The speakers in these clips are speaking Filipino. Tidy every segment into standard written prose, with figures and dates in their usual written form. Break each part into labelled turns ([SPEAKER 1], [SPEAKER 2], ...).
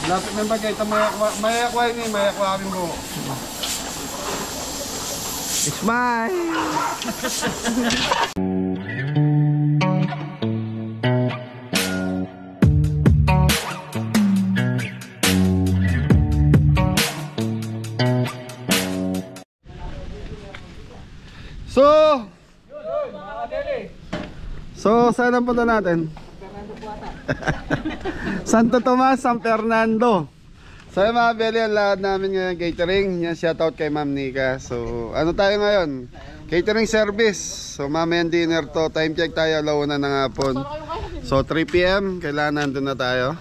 [SPEAKER 1] Lapit ng bagay, ito mayakwa ini, mayakwa kami mo.
[SPEAKER 2] Smile!
[SPEAKER 1] So, saan ang punta natin? Santo Tomas, San Fernando. So yung mga beli, ang lahat namin ngayon catering. Yan, shoutout kay Ma'am Nika. So ano tayo ngayon? Catering service. So mamayang dinner to. Time check tayo, alauna ng hapon. So 3 PM, kailangan nandun na tayo.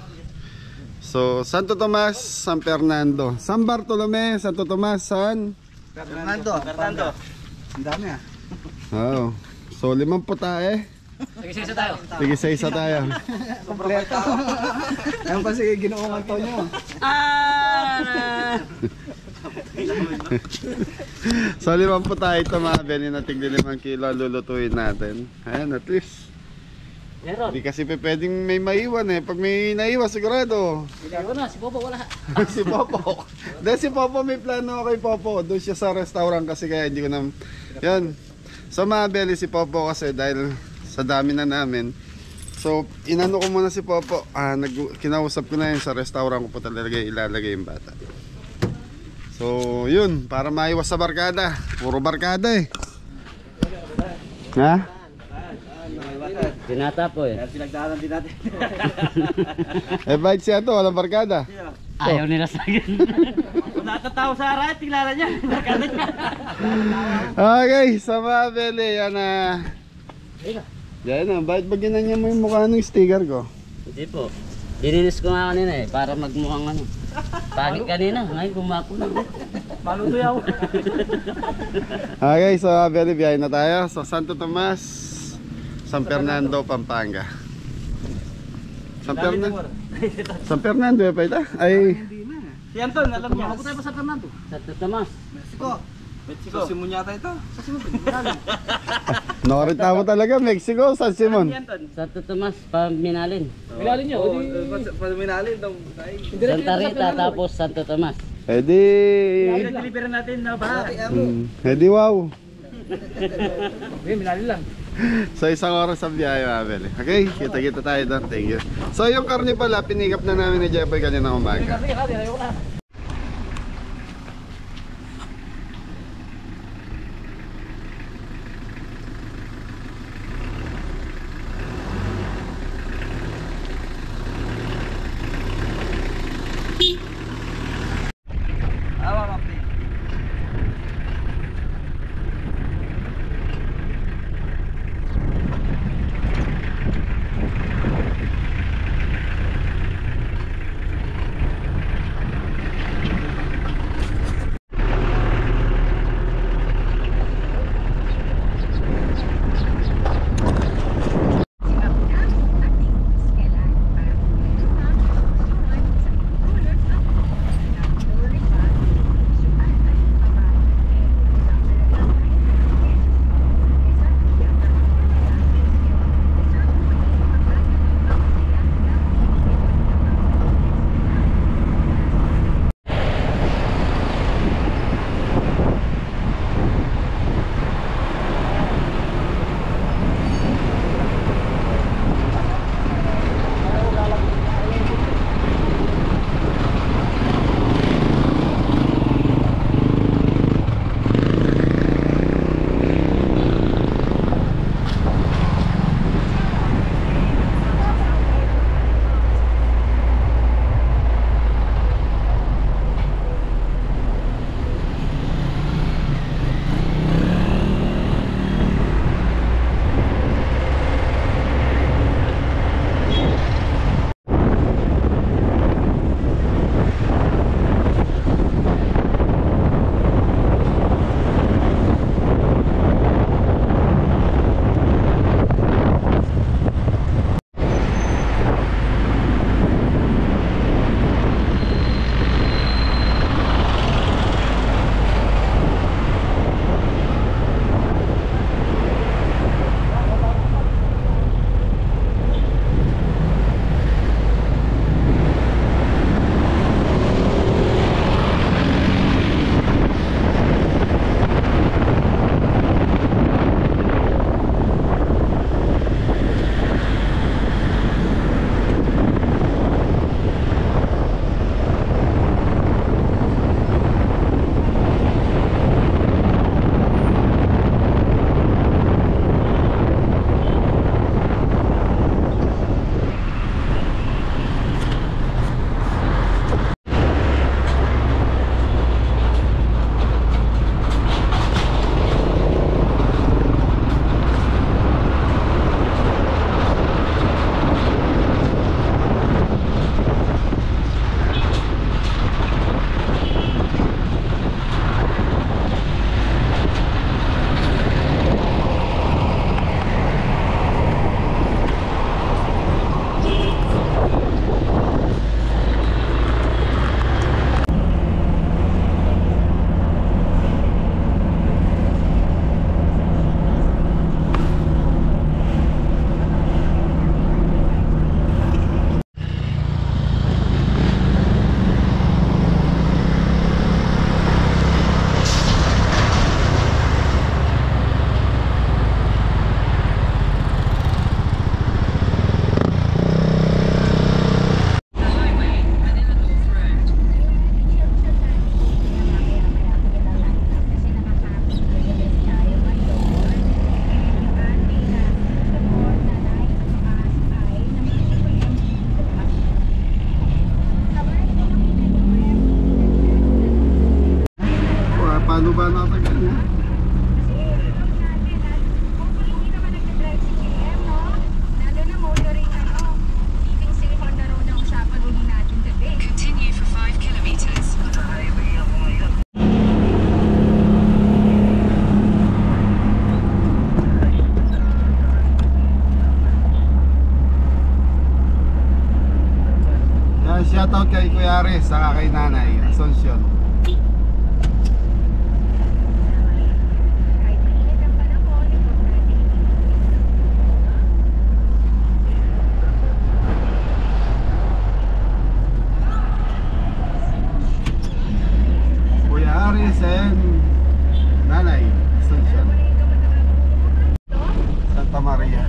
[SPEAKER 1] So Santo Tomas, San Fernando, San Bartolome, Santo Tomas, San
[SPEAKER 2] Fernando. Ang dami ah.
[SPEAKER 1] Oh. So 5 tayo.
[SPEAKER 3] Tigisa tayo.
[SPEAKER 1] Tigisa tayo.
[SPEAKER 2] Kompleto. Ayun pa si Ginoong Antonio.
[SPEAKER 1] So 5 tayo ito mga beni na tigli 5 kilo lulutuin natin. Ayan, at least. Hindi kasi pwedeng may maiwan eh. Pag may naiwan sigurado.
[SPEAKER 3] Wala, si Popo wala.
[SPEAKER 1] Si Popo. Dahil si Popo may plano kay Popo. Doon siya sa restaurant kasi kaya hindi ko na. Yan. So mga beli si Popo kasi dahil sa dami na namin. So inano ko muna si Popo. Kinausap ko na yun sa restaurant ko po talaga ilalagay yung bata. So yun, para maiwas sa barkada. Puro barkada eh. Ha?
[SPEAKER 3] Dinata po eh.
[SPEAKER 2] Pinagdaanan din natin.
[SPEAKER 1] Eh bait siya to, walang barkada.
[SPEAKER 3] Ayaw nila sa akin.
[SPEAKER 2] Natatawa sa arat, tingnan niya.
[SPEAKER 1] Okay, sa mga beli, yan na. Yan na, bakit ba ginanya mo yung mukha ng sticker ko?
[SPEAKER 3] Hindi po. Dininis ko nga kanina eh, para magmukhang ano. Pangit kanina, ngayon gumako na. Maluto yaw.
[SPEAKER 1] Okay, so very biyahe na tayo. So Santo Tomas, San Fernando, Pampanga. San Fernando pa ito? Ay.
[SPEAKER 2] Si Anton, alam niya.
[SPEAKER 3] Ako tayo pa sa Fernando. Santo Tomas.
[SPEAKER 2] Mexico. Sa Simon yata ito. Sa Simon.
[SPEAKER 1] Nakarita mo talaga, Mexico, San Simon.
[SPEAKER 3] Santo Tomas, Paminalin.
[SPEAKER 2] Minalin niyo. Paminalin.
[SPEAKER 3] Santa Rita tapos Santo Tomas.
[SPEAKER 1] Eh di...
[SPEAKER 2] Delivery natin na ba?
[SPEAKER 1] Eh di wow.
[SPEAKER 2] Minalin lang.
[SPEAKER 1] So isang oras sa biyahe mabili. Okay, kita-kita tayo doon. Thank you. So yung karne pala, pinikap na namin ni Jeffoy kanina umaga. Shoutout kay Kuya Ares, saka kay Nanay Asuncion. Kuya Ares and Nanay Asuncion, Santa Maria.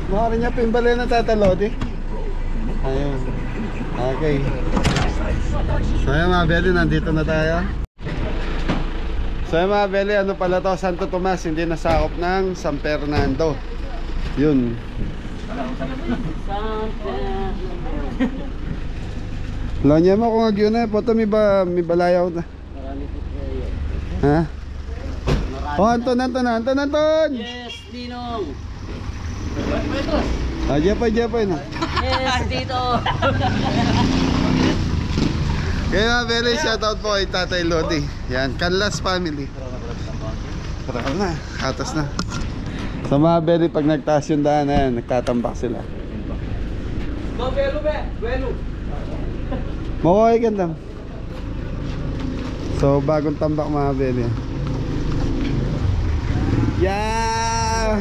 [SPEAKER 1] Makarin niya pimbali na tatalodi. Ayun. Okay. So ayun mga Beli, nandito na tayo. So ayun mga Beli, ano pala to, Santo Tomas, hindi nasakop ng San Fernando. Yun. Lonya mo kung agyo na, poto may balayaw na. Ha? Oh, Anton!
[SPEAKER 3] Yes, Ninong!
[SPEAKER 1] Ah, Jepay na.
[SPEAKER 3] Yes, dito!
[SPEAKER 1] Kaya very shoutout po kay Tatay Lodi. Yan, Canlas family. Tara na, atas na. Sa mga Beli, pag nagtaas yung daan na yan, nagtatambak sila. Mawaway gandam. So, bagong tambak mga Beli. Yeah!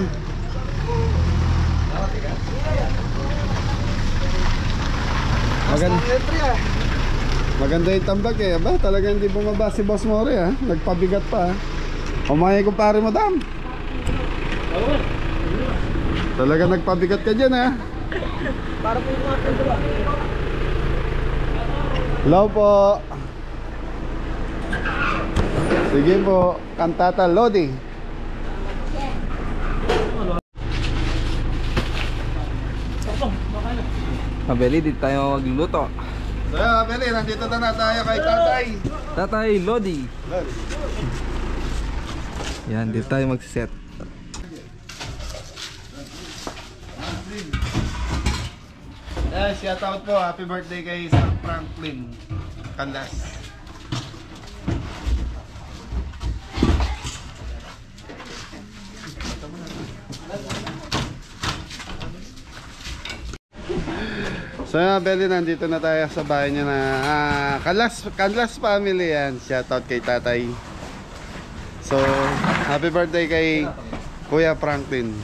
[SPEAKER 1] Maganda yung tambak eh. Aba, talaga hindi bumaba si Boss Mori ha. Nagpabigat pa ha. Umay ko pare mo dam. Talaga nagpabigat ka dyan ha.
[SPEAKER 2] Para po yung mga tanda.
[SPEAKER 1] Hello po. Sige po, Kantata Lodi.
[SPEAKER 2] Mabeli, dito tayo magluluto.
[SPEAKER 1] So yan, Beli, nandito na tayo kay Tatay.
[SPEAKER 2] Tatay Lodi. Yan, dito tayo magsiset.
[SPEAKER 1] Shout out po, happy birthday kay Sir Franklin Canlas. So yan, Beli, nandito na tayo sa bahay niya na Canlas family yan. Shout out kay Tatay. So, happy birthday kay Kuya Franklin.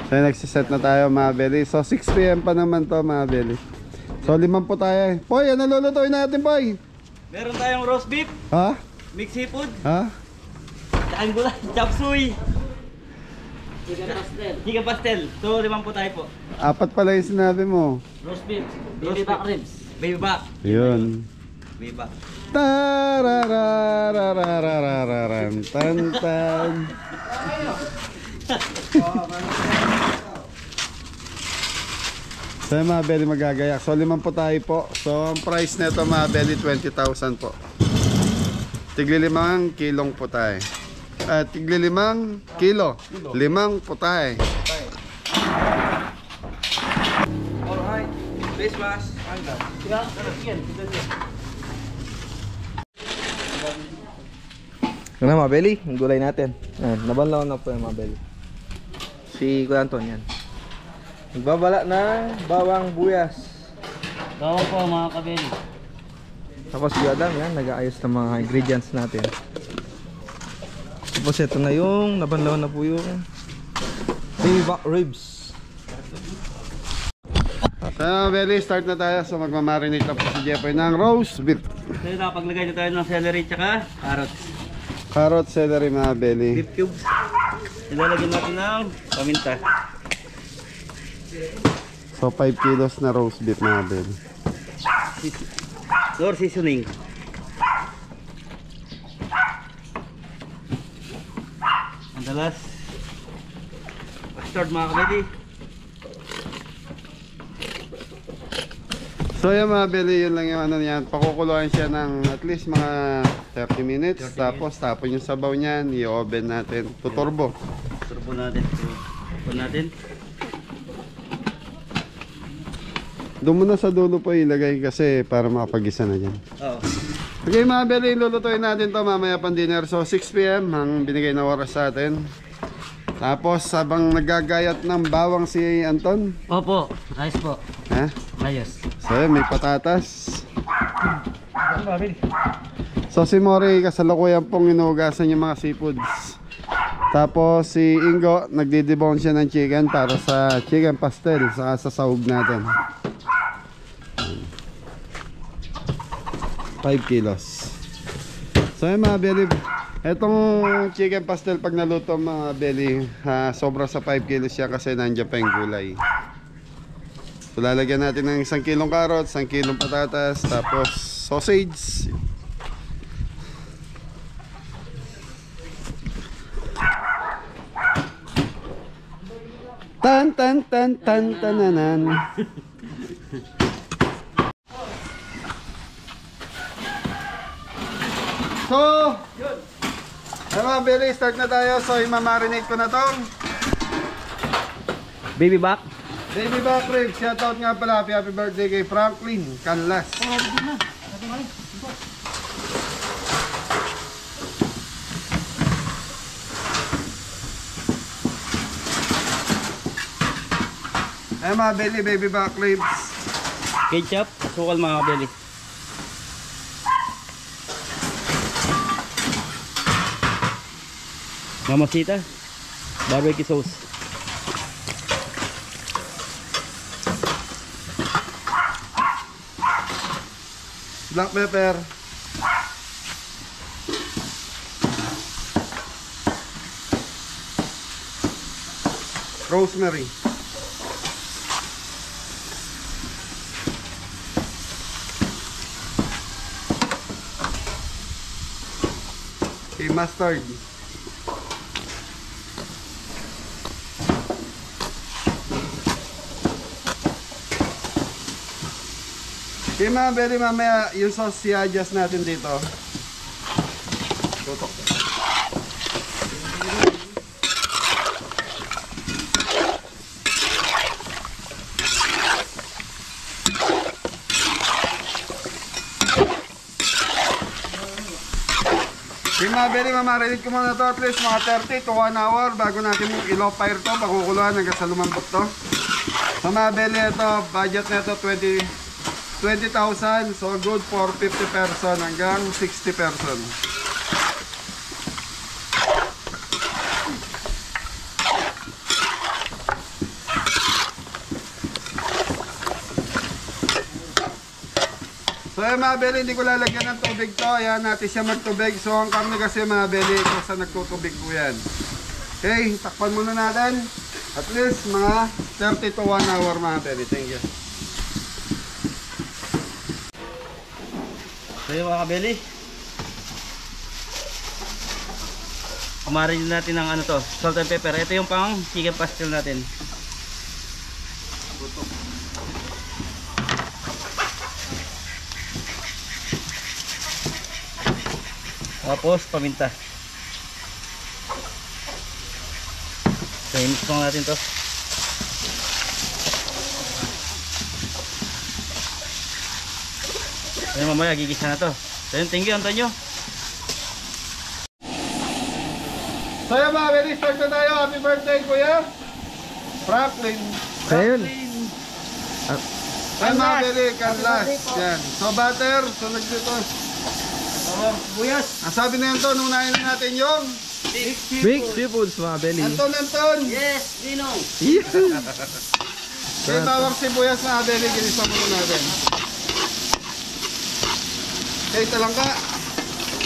[SPEAKER 1] So nagsiset na tayo mga Beli. So 6 PM pa naman to mga Beli. So 5 po tayo. Poy, ano lulutuin natin, Poy?
[SPEAKER 4] Meron tayong roast beef,
[SPEAKER 1] Ha?
[SPEAKER 4] mixed seafood,
[SPEAKER 1] Ha?
[SPEAKER 4] tsaka gulay, chop suey,
[SPEAKER 3] Chicken pastel.
[SPEAKER 4] chicken pastel. So, 5 po tayo po.
[SPEAKER 1] 4 pala yung sinabi mo.
[SPEAKER 3] Roast beef. Baby back ribs.
[SPEAKER 4] Baby back.
[SPEAKER 1] Yun.
[SPEAKER 4] Baby back.
[SPEAKER 1] Tarararararararan tan tan. So mga Beli, magagayak. So 5 po tayo po. So ang price nito mga Beli, 20,000 po. Tigli 5 kilong po tayo. Tigli 5 kilo. 5 po tayo.
[SPEAKER 2] Alright, Christmas. Ano Mabeli? Ang gulay natin. Ayan, nabanlaw na po yung Mabeli. Si Kuya Anton yan. Nagbabala ng bawang buyas.
[SPEAKER 3] Gawa po mga kabeli.
[SPEAKER 2] Tapos si Adam yan, nag-aayos ng mga ingredients natin. Tapos ito na yung nabanlaw na po yung baby back ribs.
[SPEAKER 1] So mga Beli, start na tayo. So magmamarinate na po si Jeffoy ng roast beef.
[SPEAKER 4] So, napaglagay na tayo ng celery tsaka carrots.
[SPEAKER 1] Carrot, celery mga Beli.
[SPEAKER 4] Beef cubes. Ilalagyan natin ng paminta.
[SPEAKER 1] So 5 kilos na roast beef mga Beli.
[SPEAKER 4] Door seasoning. Madalas. Mustard mga kabady.
[SPEAKER 1] So yan mga Beli, yun lang yung ano niyan. Pakukuluan siya ng at least mga 30 minutes. Tapos tapon yung sabaw niyan, i-oven natin. Tuturbo.
[SPEAKER 4] Turbo natin. Turbo natin.
[SPEAKER 1] Doon muna sa dulo po ilagay kasi para makapag-isa na dyan.
[SPEAKER 4] Oo.
[SPEAKER 1] Okay mga Beli, lulutuin natin to mamaya pang dinner. So 6 PM ang binigay na oras sa atin. Tapos habang nagagayat ng bawang si Anton.
[SPEAKER 3] Opo. Ayos po.
[SPEAKER 1] Ha?
[SPEAKER 3] Ayos.
[SPEAKER 1] So yan, may patatas. So si Mori kasalukuyan pong inuugasan yung mga seafoods. Tapos si Ingo nagdidibon siya ng chicken para sa chicken pastel saka sa sahog natin. 5 kilos. So yan mga Beli, etong chicken pastel pag naluto mga Beli, sobra sa 5 kilos siya kasi nandiyan pa yung gulay. So lalagyan natin ng 1 kilong carrots, 1 kilong patatas, tapos sausage. Tan tan tan tan tananan. So, ay mga Beli, start na tayo. So i-marinate ko na tong
[SPEAKER 4] Baby back.
[SPEAKER 1] baby back ribs. Shoutout nga pala, happy birthday kay Franklin Canlas. Ay mga Beli, baby back ribs.
[SPEAKER 4] Ketchup. Sukal mga kabeli. Mamacita. Barbecue sauce.
[SPEAKER 1] Black pepper. Rosemary. Okay, mustard. Okay mga belly, mamaya yung sauce i-adjust natin dito. Tutok. Okay mga belly, mamarinig ko muna to at least mga 30 to 1 hour bago natin i-low fire to, pakukuluan hanggang sa lumambot to. So mga belly, ito, budget na ito 20,000, so good for 50 person hanggang 60 person. So yung mga belly, hindi ko lalagyan ng tubig to. Ayan natin siya magtubig. So ang karne kasi mga belly, ito sa nagtutubig po yan. Okay, takpan muna natin. At least mga 30 to 1 hour mga belly. Thank you.
[SPEAKER 4] So yung mga kabeli, kumarin natin ng ano to, salt and pepper. Ito yung pang chicken pastel natin. Tapos paminta. So i-mix lang natin to. Ayun, mamaya gigisa na to. So yun, thank you Antonio.
[SPEAKER 1] So yung mga belly, start na tayo. Happy birthday kuya Franklin.
[SPEAKER 2] Ayun.
[SPEAKER 1] Ay mga belly, canlas. Yan. So butter, sunod dito.
[SPEAKER 4] Buyas.
[SPEAKER 1] Ang sabi na yan to, nunahin na natin yung
[SPEAKER 2] Big seafoods mga belly.
[SPEAKER 1] Anton.
[SPEAKER 3] Yes, Ninong.
[SPEAKER 2] Yeah.
[SPEAKER 1] Kaya bawang sibuyas na belly, ginisa muna natin. Okay, talangka.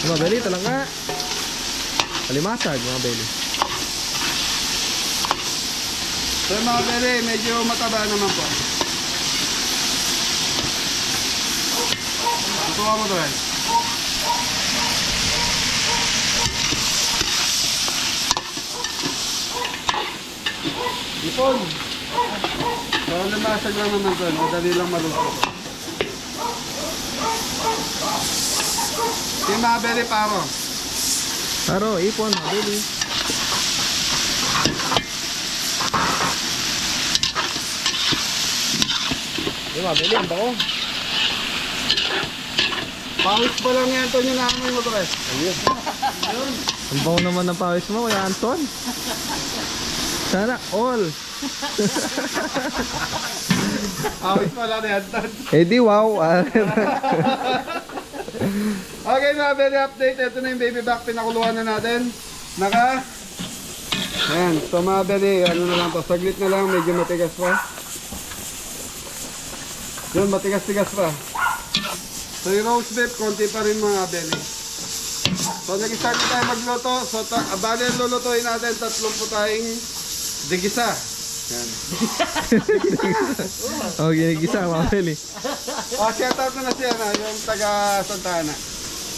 [SPEAKER 2] Mga belly, talangka. Kalimasag mga belly.
[SPEAKER 1] So yung mga belly, medyo mataba naman po. Tutuwa mo to eh. Ipon. So lumasag lang naman to, madali lang maluto. Yung mga belly paro.
[SPEAKER 2] Taro, ipon mga belly. Yung mga belly, ang bako.
[SPEAKER 1] Pawis pa lang yan to yung namin mo to eh.
[SPEAKER 2] Ayun. Ang bako naman ng pawis mo, Kuya Anton. Sana all.
[SPEAKER 1] Pawis pa lang yan to.
[SPEAKER 2] Eh di wow.
[SPEAKER 1] Okay mga belly, update. Ito na yung baby back, pinakuluan na natin. Ayan, so mga belly, ano na lang to, saglit na lang, medyo matigas pa. Yun, matigas-tigas pa. So yung roast beef, konti pa rin mga belly. So nag-start na tayo magluto. So bali ang lulutuin natin, 3 po tayong digisa. Yan.
[SPEAKER 2] Oh, ginigisa mga belly.
[SPEAKER 1] Shout out na siya na, yung taga Santa Ana.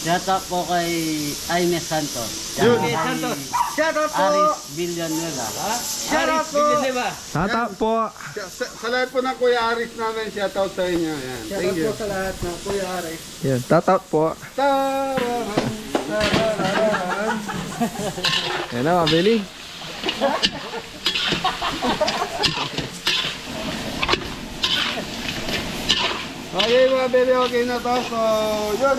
[SPEAKER 3] Shout out po kay Aime Santos.
[SPEAKER 1] Yun.
[SPEAKER 3] Kay
[SPEAKER 4] Santos. Shout out po.
[SPEAKER 3] Aris Villanueva.
[SPEAKER 4] Shout out po.
[SPEAKER 2] Tata po.
[SPEAKER 1] Sa lahat po ng Kuya Aris namin, shout out sa inyo. Yan. Thank you.
[SPEAKER 4] Sa lahat ng Kuya Aris.
[SPEAKER 2] Yan, tatout po.
[SPEAKER 1] Tararan, tararan.
[SPEAKER 2] Yan na mga belly.
[SPEAKER 1] Okay mga belly, okay na to. So yun.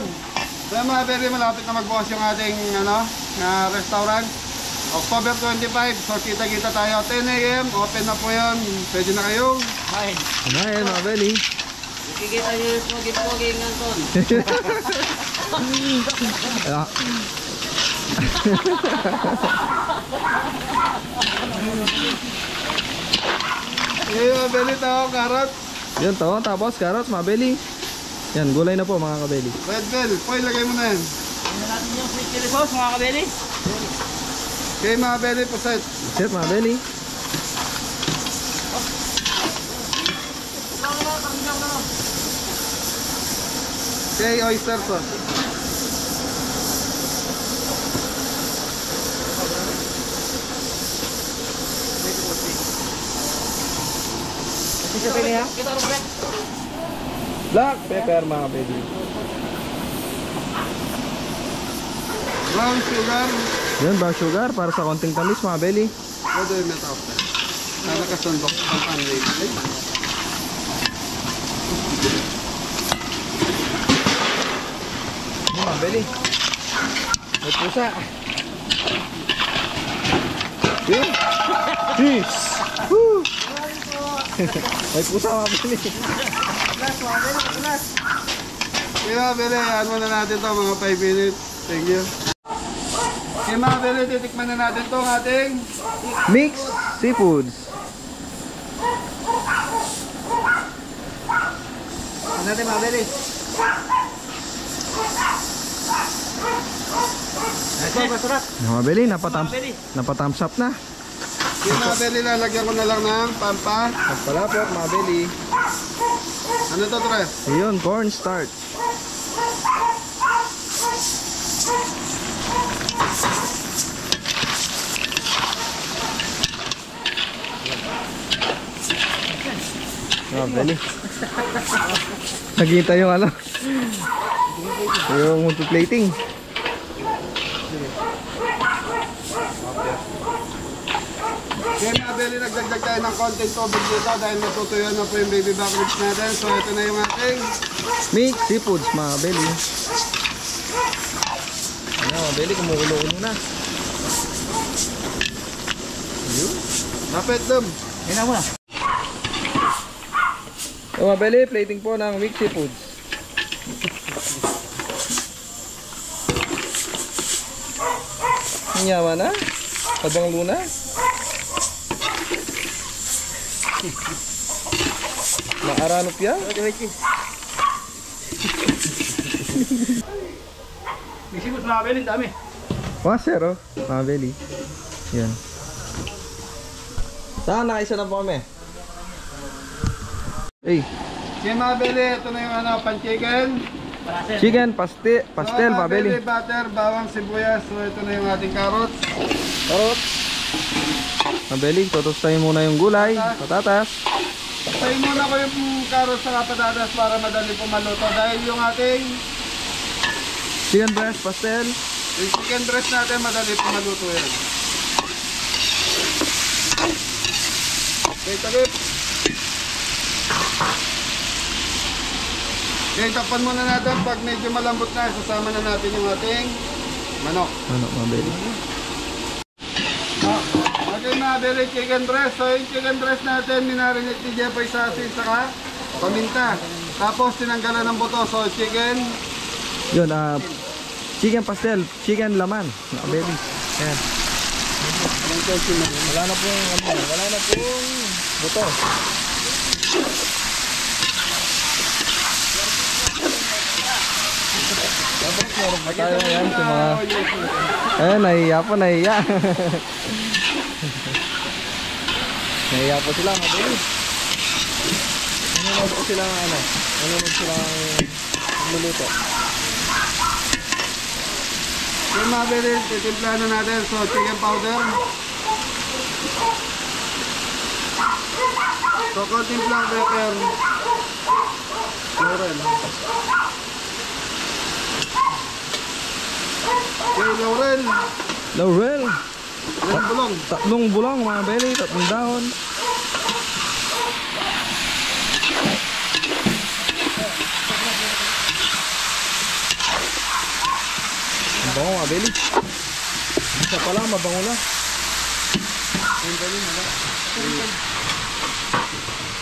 [SPEAKER 1] So mga belly, malapit na magbukas yung ating restaurant. October 25. So kita-kita tayo 10 AM. Open na po yun. Pwede na kayong
[SPEAKER 3] Hi.
[SPEAKER 2] Yan mga belly.
[SPEAKER 3] Nakikita niyo yung pogi-pogi ng Anton.
[SPEAKER 2] Ah,
[SPEAKER 1] okay mga belly, tao, karot.
[SPEAKER 2] Yan to, tapos carrots mga belly. Yan, gulay na po mga kabeli.
[SPEAKER 1] Red bell, Poy, lagay mo na yan.
[SPEAKER 4] Ano natin yung sweet chili sauce mga kabeli?
[SPEAKER 1] Okay mga belly, puset.
[SPEAKER 2] Set mga belly.
[SPEAKER 1] Okay, oyster sauce.
[SPEAKER 4] Kita rin ha? Kita rin.
[SPEAKER 2] Black pepper mga baby.
[SPEAKER 1] Brown sugar.
[SPEAKER 2] Yan, brown sugar para sa konting tamis mga belly.
[SPEAKER 1] What do you met after? Nakakasundok ang panlay.
[SPEAKER 2] Yan mga belly. May pusa. Yun. Cheese. Woo. May pusa mga belly.
[SPEAKER 1] Okay mga bele, ano muna natin to mga 5 minutes. Thank you. Okay mga bele, titikman na natin to ang ating
[SPEAKER 2] Mixed seafoods.
[SPEAKER 1] ano natin mga bele.
[SPEAKER 2] Mga belly, napatams up na.
[SPEAKER 1] Okay mga bele, lalagyan ko na lang ng pampa.
[SPEAKER 2] Pagpalapot mga belly.
[SPEAKER 1] Ano to Tres?
[SPEAKER 2] Ayun, corn starch. Mga belly. Nakita yung ano. Yung multi-plating.
[SPEAKER 1] Okay mga bele, nagdagdag tayo ng konting tubig dito dahil matutuyo na po yung baby back ribs natin. So ito na yung ating
[SPEAKER 2] Mixed seafoods mga belly. Ano mga belly, kumukulo-ulo na. Ayun.
[SPEAKER 1] napit dum.
[SPEAKER 2] So mga belly, plating po ng mixed seafoods. Nanyawa na? Tabang luna? Naaranop yan?
[SPEAKER 4] Bisibot mga belly, dami.
[SPEAKER 2] Washer oh, mga belly. Yan. Saan nakaisa na po kami? Hey,
[SPEAKER 1] Okay mga bele, ito na yung ano, pan-chicken.
[SPEAKER 2] chicken, pastel, mga belly.
[SPEAKER 1] Butter, bawang sibuyas. So ito na yung ating carrots.
[SPEAKER 2] Karot. Mga belly, tutustahin muna yung gulay, patatas.
[SPEAKER 1] Tayo muna ko yung carrots sa patatas para madali po maluto. Dahil yung ating
[SPEAKER 2] Chicken breast, pastel.
[SPEAKER 1] yung chicken breast natin madali po maluto yan. Okay, talip. Okay, takpan muna natin. Pag medyo malambot na, sasama na natin yung ating manok.
[SPEAKER 2] Ano mga belly?
[SPEAKER 1] Okay mga bele, chicken breast. So yung chicken breast natin, minarinate ni Jeffoy sa asin saka paminta. Tapos tinanggalan ng buto. So chicken,
[SPEAKER 2] Yun, chicken pastel, chicken laman, mga belly. Ayan. Wala na pong, wala na pong buto. Tapos meron pa tayo yan sa mga... Ayan, nahiya po, nahiya. Nahiya po sila, mga belly. Nanonood po sila ng ano? Nanonood sila ng luluto.
[SPEAKER 1] yung mga bele, titimpla na natin. So chicken powder. So konting black pepper. Laurel. Okay, laurel.
[SPEAKER 2] Laurel.
[SPEAKER 1] Ilang bulong.
[SPEAKER 2] Tatlong bulong mga belly, tatlong dahon. Ang bango mga belly. Isa pa lang, mabango na.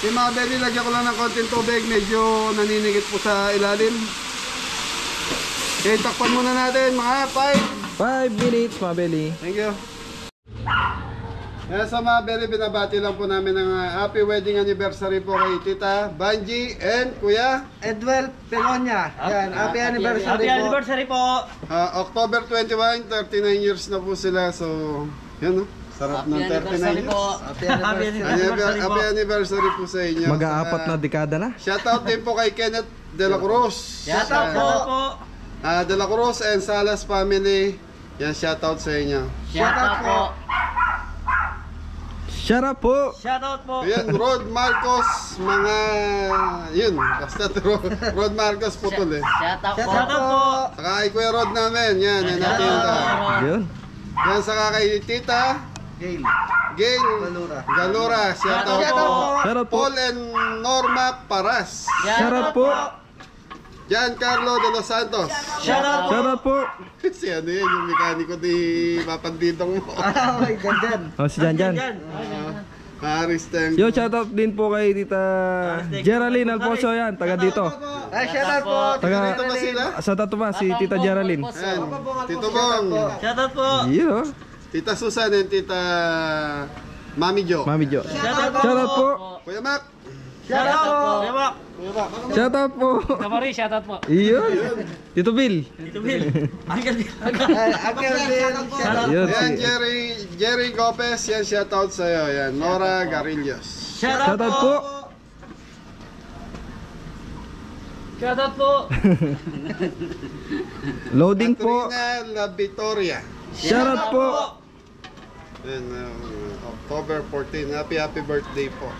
[SPEAKER 1] Yung mga bele, lagyan ko lang ng konting tubig. Medyo naninigit po sa ilalim. Okay, takpan muna natin mga 5.
[SPEAKER 2] 5 minutes mga belly.
[SPEAKER 1] Thank you. Yan sa mga bele, binabati lang po namin ng happy wedding anniversary po kay Tita Banji and Kuya
[SPEAKER 5] Edwell Pelonia. Yan, happy anniversary
[SPEAKER 4] Happy
[SPEAKER 5] po.
[SPEAKER 4] anniversary po.
[SPEAKER 1] October 21, 39 years na po sila. So, yun no? Sarap ng 39 years.
[SPEAKER 5] Happy anniversary.
[SPEAKER 1] Happy anniversary po sa inyo.
[SPEAKER 2] Mag-aapat na dekada na.
[SPEAKER 1] Shoutout din po kay Kenneth De La Cruz.
[SPEAKER 4] Shoutout po.
[SPEAKER 1] De La Cruz and Salas family. Yan, shoutout sa inyo.
[SPEAKER 4] Shoutout po.
[SPEAKER 2] Shout out po.
[SPEAKER 4] Shoutout po.
[SPEAKER 1] Ayan, Rod Marcos, mga, yun, basta Rod Marcos putol eh.
[SPEAKER 3] Shout out po.
[SPEAKER 4] Shoutout po.
[SPEAKER 1] Saka kay Kuya Rod namin, yan natin yung
[SPEAKER 2] Yun.
[SPEAKER 1] yan, saka kay Tita
[SPEAKER 5] Gail.
[SPEAKER 1] Gail Galura, shout out po.
[SPEAKER 2] Shout out po.
[SPEAKER 1] Paul and Norma Paras.
[SPEAKER 2] Shout out po.
[SPEAKER 1] Giancarlo de los Santos.
[SPEAKER 4] Shoutout po.
[SPEAKER 2] Shout out po.
[SPEAKER 1] Si ano yun, yung mekaniko ni Papandidong mo.
[SPEAKER 5] Ay, ganyan.
[SPEAKER 2] Oh, si Jan Jan.
[SPEAKER 4] Yan.
[SPEAKER 1] Haris Teng.
[SPEAKER 2] Yo, shout out din po kay Tita Geraldine Alfonso yan, taga dito.
[SPEAKER 5] Ay, shout out po.
[SPEAKER 1] Dito
[SPEAKER 2] Taga
[SPEAKER 1] ba sila?
[SPEAKER 2] sa Tatuma si Tita Geraldine.
[SPEAKER 1] Ayan, Tito Bong,
[SPEAKER 4] Shoutout po.
[SPEAKER 2] Yun oh.
[SPEAKER 1] Tita Susan and Tita Mami Jo.
[SPEAKER 2] Mami Jo.
[SPEAKER 4] Shoutout po.
[SPEAKER 2] Shout out po.
[SPEAKER 1] Kuya Mac.
[SPEAKER 4] Shoutout po. Ewa.
[SPEAKER 2] Shout out po.
[SPEAKER 3] Kamari, shout out po.
[SPEAKER 2] Iyon. Tito Bill.
[SPEAKER 4] Dito Bill. Agad.
[SPEAKER 5] Ay, Uncle Bill. Shout out.
[SPEAKER 2] Yun
[SPEAKER 1] Ayan,
[SPEAKER 2] si.
[SPEAKER 1] Jerry Gopez, yan shoutout sa'yo. Yan, Nora Garillos.
[SPEAKER 2] Shout out po.
[SPEAKER 3] Shout out po.
[SPEAKER 2] Loading po.
[SPEAKER 1] Katrina La Victoria.
[SPEAKER 2] Shout out po.
[SPEAKER 1] Yan, October 14. Happy birthday po.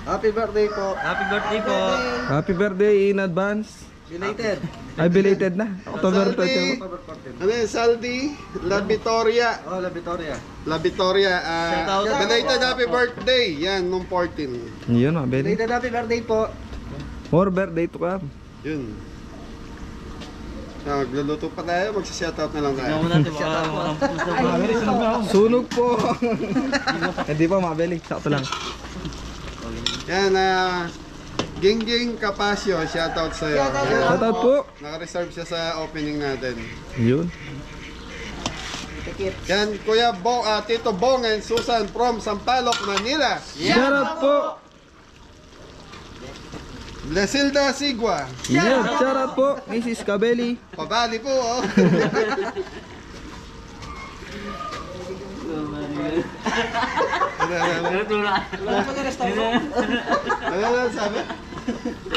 [SPEAKER 5] Happy birthday po.
[SPEAKER 4] Happy birthday po.
[SPEAKER 2] Happy birthday in advance.
[SPEAKER 5] Belated.
[SPEAKER 2] Ay, belated na. October
[SPEAKER 1] Saldi,
[SPEAKER 2] 30.
[SPEAKER 1] ano yun, Saldi La Victoria.
[SPEAKER 5] Oh, La Victoria.
[SPEAKER 1] La Victoria,
[SPEAKER 4] Shoutout.
[SPEAKER 1] belated happy birthday. Yan, nung 14.
[SPEAKER 2] Yun oh, Belly.
[SPEAKER 5] Belated happy birthday po.
[SPEAKER 2] More birthday to come.
[SPEAKER 1] Yun. Magluluto pa tayo, magsa-shoutout na lang tayo.
[SPEAKER 4] Tingnan mo natin baka
[SPEAKER 2] Sunog po. Hindi pa mabeli. Sakto lang.
[SPEAKER 1] Yan, Gingging Capasio, shoutout sa'yo.
[SPEAKER 2] Shout out po.
[SPEAKER 1] Naka-reserve siya sa opening natin.
[SPEAKER 2] Yun.
[SPEAKER 1] Yan, Kuya Bong, Tito Bong and Susan from Sampaloc, Manila.
[SPEAKER 2] Shout out po.
[SPEAKER 1] Blesilda Sigua.
[SPEAKER 2] Yun. Shout out po. Mrs. Cabelli.
[SPEAKER 1] Pabali po, oh. Ano na sabi?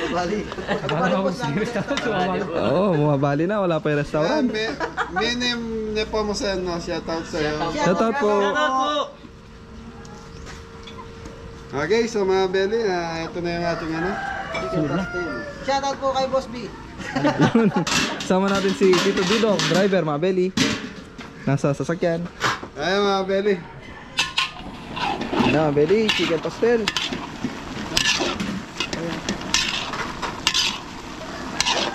[SPEAKER 5] Bali.
[SPEAKER 2] Oo, mabali na. Wala pa yung
[SPEAKER 1] Yan,
[SPEAKER 2] restaurant.
[SPEAKER 1] Minim Nepomucen, no? Shoutout sa'yo.
[SPEAKER 2] Shout out po.
[SPEAKER 4] Shoutout po.
[SPEAKER 1] Okay, so mga Belly, ito na yung ating ano.
[SPEAKER 5] Shout out po kay Boss B.
[SPEAKER 2] Yun. Sama natin si Tito Didong, driver, mabeli. Nasa sasakyan.
[SPEAKER 1] Ayan mga Belly.
[SPEAKER 2] Na, mabeli. Chicken pastel.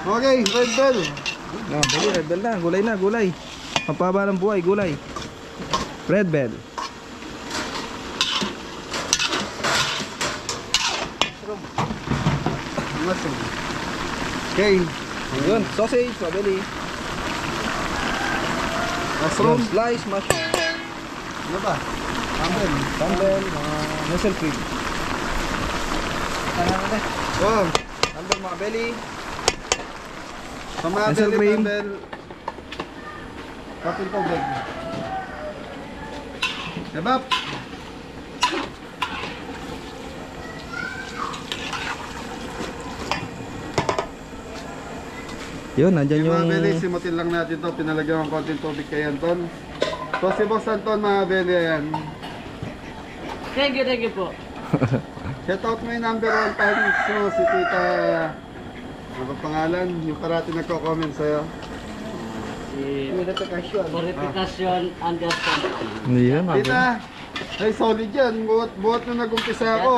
[SPEAKER 1] Okay, Red Bell.
[SPEAKER 2] Na, mabeli. Red bell na. Gulay na, gulay. Pampaba ng buhay, gulay. Red bell.
[SPEAKER 1] Mushroom. Okay,
[SPEAKER 2] Yun, sausage, mabeli.
[SPEAKER 1] mushroom.
[SPEAKER 2] Slice, mushroom.
[SPEAKER 1] Ano ba? Campbell.
[SPEAKER 2] Campbell, mga muscle cream.
[SPEAKER 1] Oh,
[SPEAKER 2] Campbell, mabeli.
[SPEAKER 1] sa mga
[SPEAKER 2] Mushroom
[SPEAKER 1] Belly,
[SPEAKER 2] cream.
[SPEAKER 1] Campbell. Kapil po, Beg. Kebab.
[SPEAKER 2] Yun, nandyan
[SPEAKER 1] Yung mga
[SPEAKER 2] yung...
[SPEAKER 1] Belly, simutin lang natin to. Pinalagyan ng konting tubig kay Anton. So si Boss Anton, mga Belly, ayan.
[SPEAKER 3] Thank you po.
[SPEAKER 1] Shout out mo yung number 1 fans mo, si Tita... Ano ba pangalan? Yung parati nagko-comment sa'yo.
[SPEAKER 3] Si
[SPEAKER 5] Purification.
[SPEAKER 3] Purification Anderson.
[SPEAKER 2] Yun, mabeli.
[SPEAKER 1] Tita, ay solid yan. Buhat na nag-umpisa ako.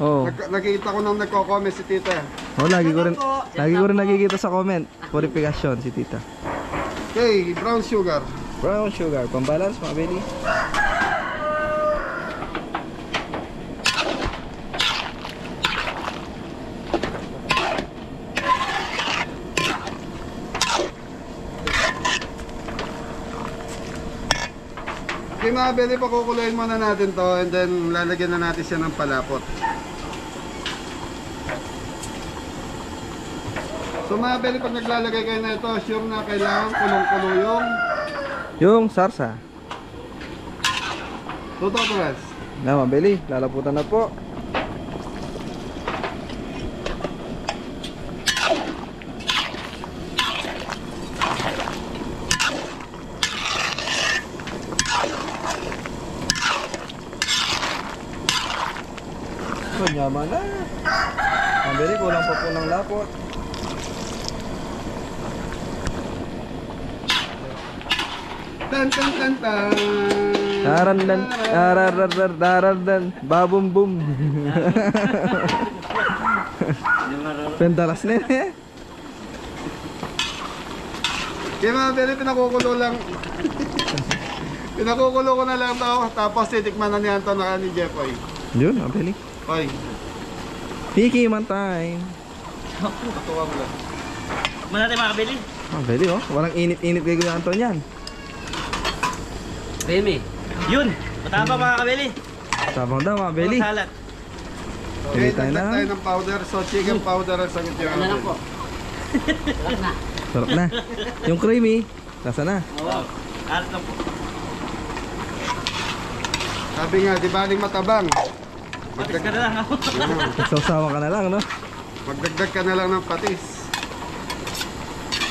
[SPEAKER 2] Oo.
[SPEAKER 1] Nakikita ko nang nagko-comment si Tita.
[SPEAKER 2] Oh, lagi ko rin nakikita sa comment. Purification si Tita.
[SPEAKER 1] Okay, brown sugar.
[SPEAKER 2] Brown sugar, pambalance, mabeli.
[SPEAKER 1] Okay mga Belly, pakukuluin muna natin to and then lalagyan na natin siya ng palapot. So mga Belly, pag naglalagay kayo na ito, sure na kailangan kulong-kulo
[SPEAKER 2] Yung sarsa.
[SPEAKER 1] Totoo to guys.
[SPEAKER 2] Na, mabeli. Lalaputan na po. Yaman na. Mabili, kulang pa po ng lapot.
[SPEAKER 1] Tan tan tan tan.
[SPEAKER 2] Darandan, darandan, babum bum. Pentalas na eh.
[SPEAKER 1] Kaya mga beli, pinakukulo lang. Pinakukulo ko na lang to. Tapos titikman na ni Anton na ni Jeffoy.
[SPEAKER 2] Yun, mabili.
[SPEAKER 1] Hoy,
[SPEAKER 2] Piki man time.
[SPEAKER 1] matuwa mo lang.
[SPEAKER 4] Muna natin makabili.
[SPEAKER 2] Mabili oh. Walang init-init kay Kuya Anton yan.
[SPEAKER 3] Remy.
[SPEAKER 4] Yun! Mataba makakabili.
[SPEAKER 2] Sabang daw, mabili.
[SPEAKER 4] Puro salat.
[SPEAKER 1] Okay,
[SPEAKER 2] Pili tayo
[SPEAKER 1] nagtag
[SPEAKER 2] na.
[SPEAKER 1] tayo ng powder. So, chicken powder ang sagot niya.
[SPEAKER 3] Ano lang po? Sarap na.
[SPEAKER 2] Sarap na. Yung creamy, nasa na.
[SPEAKER 4] Oo. Alat lang po.
[SPEAKER 1] Sabi nga, di baling matabang.
[SPEAKER 4] Patis ka na lang ako.
[SPEAKER 2] Sausawa ka na lang, no?
[SPEAKER 1] Magdagdag ka na lang ng patis.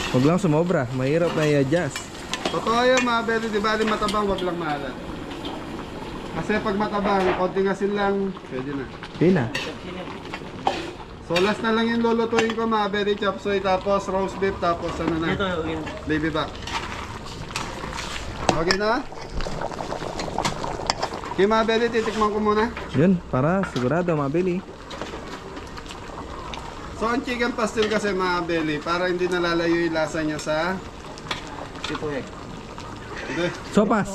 [SPEAKER 2] Huwag lang sumobra. Mahirap na i-adjust.
[SPEAKER 1] Totoo yan mga beli, di baling matabang, wag lang maalat. Kasi pag matabang, konting asin lang, pwede na.
[SPEAKER 2] Pina.
[SPEAKER 1] So last na lang yung lulutuin ko mga beli, chop suey, tapos roast beef, tapos ano na,
[SPEAKER 4] Ito, yun.
[SPEAKER 1] baby back. Okay na? Okay mga beli, titikman ko muna.
[SPEAKER 2] Yun, para sigurado mabili.
[SPEAKER 1] So ang chicken pastel kasi mga beli, para hindi nalalayo yung lasa niya sa
[SPEAKER 4] Ito,
[SPEAKER 1] hindi.
[SPEAKER 2] Sopas.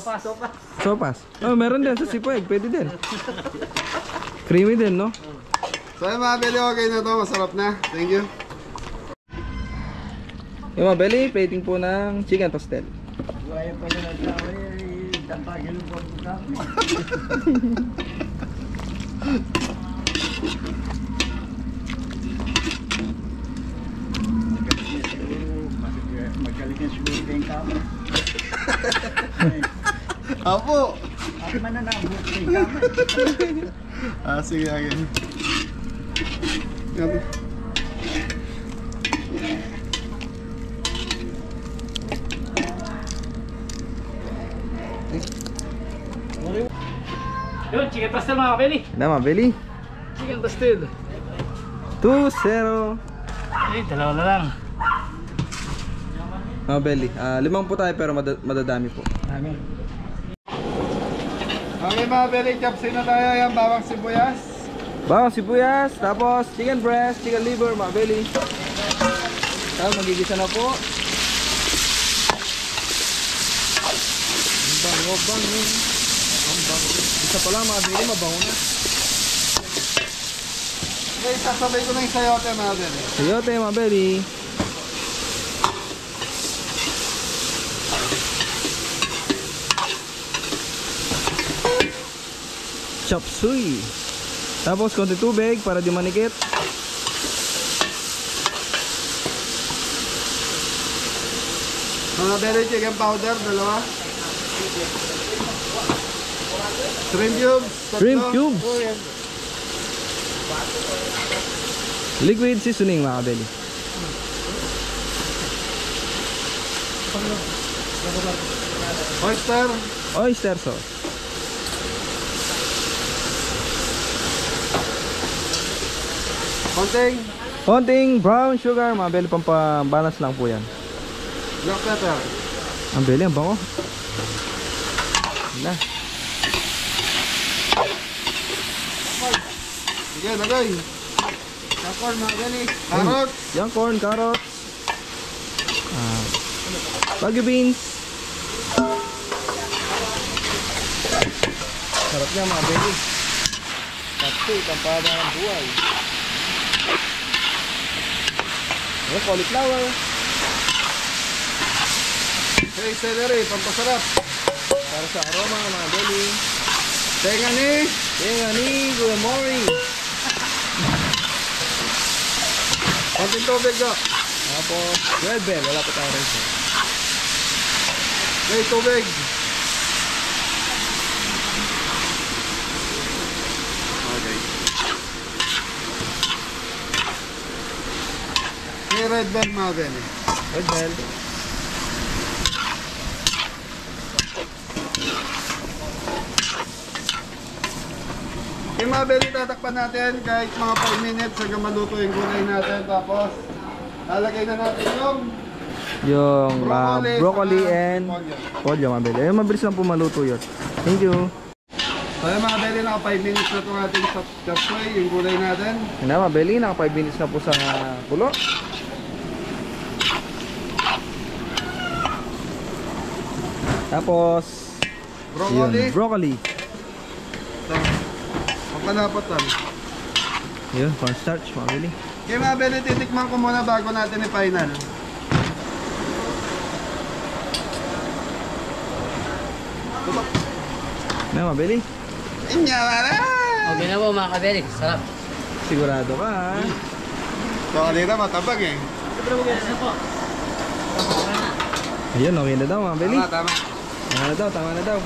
[SPEAKER 2] Sopas. Oh, meron din sa sipueg. Pwede din. Creamy din, no?
[SPEAKER 1] So yung mga beli, okay na to, masarap na. Thank you.
[SPEAKER 2] Yung mabili, plating po ng chicken pastel.
[SPEAKER 1] Apo! Sige, again. Yan.
[SPEAKER 4] Yun, chicken pastel makakabili.
[SPEAKER 2] Na, mabili.
[SPEAKER 4] Chicken pastel.
[SPEAKER 2] 2-0.
[SPEAKER 4] Ay, dalawa na lang.
[SPEAKER 2] Mabili. Limang po tayo pero madadami po.
[SPEAKER 4] Amin.
[SPEAKER 1] Okay mga beli, chop suey na tayo. Yan, bawang sibuyas.
[SPEAKER 2] Bawang sibuyas, tapos chicken breast, chicken liver, mabili. Tapos magigisa na po. Ang bango, bango. Ang bango. Isa pa lang, mabili, mabango na.
[SPEAKER 1] Okay, sasabay ko na yung sayote mga beli.
[SPEAKER 2] Sayote, mabili. Chop suey. Tapos konti tubig para di manikit.
[SPEAKER 1] Mga beli, chicken powder, dalawa. Shrimp cubes, tatlo.
[SPEAKER 2] Shrimp cubes. Liquid seasoning mga kabeli.
[SPEAKER 1] Oyster,
[SPEAKER 2] Oyster sauce. Konting brown sugar mga kabeli, pampabalance lang po yan.
[SPEAKER 1] black pepper.
[SPEAKER 2] Ang beli, ang bango. Na.
[SPEAKER 1] Sige, lagay.
[SPEAKER 5] Kapor mga beli.
[SPEAKER 1] Carrots.
[SPEAKER 2] Yung corn, carrots. Bagu beans. Sarap niya mga beli. Tapos, tampada ng buhay. Yung cauliflower.
[SPEAKER 1] Okay, celery, pampasarap.
[SPEAKER 2] Para sa aroma mga beli.
[SPEAKER 1] Tenga ni.
[SPEAKER 2] Tenga ni Kuya Mori.
[SPEAKER 1] Konting tubig ko.
[SPEAKER 2] Tapos, red bell. Wala pa tayong rice.
[SPEAKER 1] Okay, tubig. Okay. Okay, red bell mga beli.
[SPEAKER 2] Red bell.
[SPEAKER 1] Okay mga belly, tatakpan natin kahit mga 5 minutes hanggang maluto yung gulay natin. Tapos, lalagay na natin yung
[SPEAKER 2] broccoli and pollo mga belly. Ayun, mabilis lang po maluto yun. Thank you.
[SPEAKER 1] So yung mga belly, naka 5 minutes na itong ating chop suey, yung gulay natin.
[SPEAKER 2] Yun na mga belly, naka 5 minutes na po sa kulo. Tapos,
[SPEAKER 1] Broccoli.
[SPEAKER 2] yun, broccoli.
[SPEAKER 1] Ito. Pagkalapot lang.
[SPEAKER 2] Yun, cornstarch mga belly.
[SPEAKER 1] Okay mga belly, titikman ko muna bago natin i-final.
[SPEAKER 2] Na mga belly,
[SPEAKER 1] Inya wala!
[SPEAKER 3] Okay na po mga kabeli. Sarap.
[SPEAKER 2] sigurado ka ha?
[SPEAKER 1] So kanina matabag eh.
[SPEAKER 2] Ayun, okay na daw mga belly.
[SPEAKER 1] Tama.
[SPEAKER 2] Tama na daw.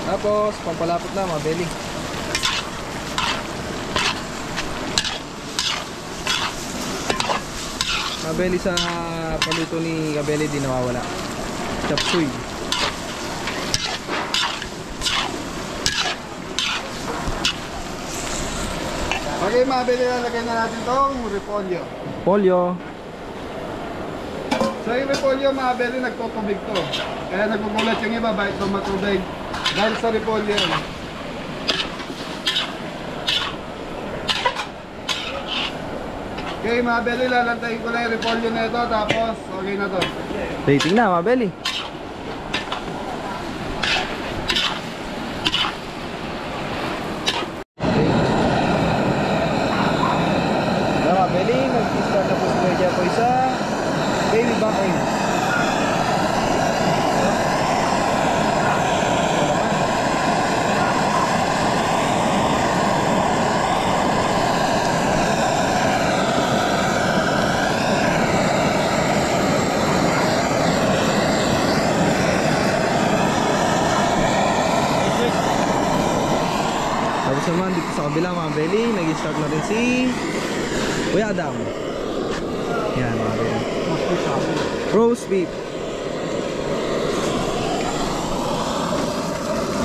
[SPEAKER 2] Tapos, pampalapot na mga belly. Mga belly sa paluto ni Kabeli di nawawala. Chop suey.
[SPEAKER 1] Okay mga belly, lalagay na natin tong repolyo.
[SPEAKER 2] Pollo.
[SPEAKER 1] So yung repolyo mga belly, nagtutubig to. Kaya nagugulat yung iba, bakit ito matubig? Dahil sa repolyo. Okay mga belly, lalantayin ko lang yung repolyo na ito, tapos okay na to.
[SPEAKER 2] Rating na mga belly. Mga belly, nag-start na po si Kuya Jepoy sa baby back oil. Tapos naman dito sa kabila mga belly, nag-start na rin si Kuya Adam. Yan mga belly. Roast beef.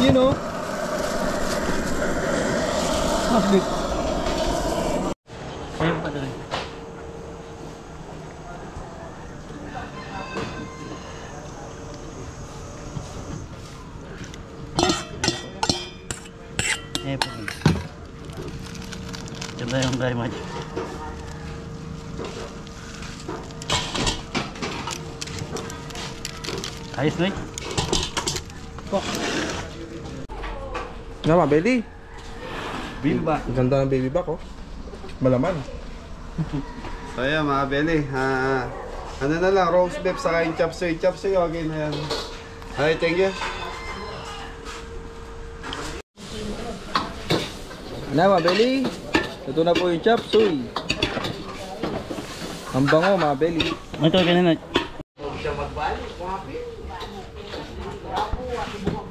[SPEAKER 2] You know.
[SPEAKER 3] Ayun pa doon. Ayun pa doon. Diba yung very much. Ayos na eh.
[SPEAKER 2] Nga mga belly.
[SPEAKER 4] Baby back.
[SPEAKER 2] Ang ganda ng baby back oh. Malaman.
[SPEAKER 1] So ayan mga belly, ano na lang, roast beef saka yung chop suey, okay na yan. Okay, thank you.
[SPEAKER 2] Na mga belly. Ito na po yung chop suey. Ang bango mga belly.
[SPEAKER 3] Ito ganun na.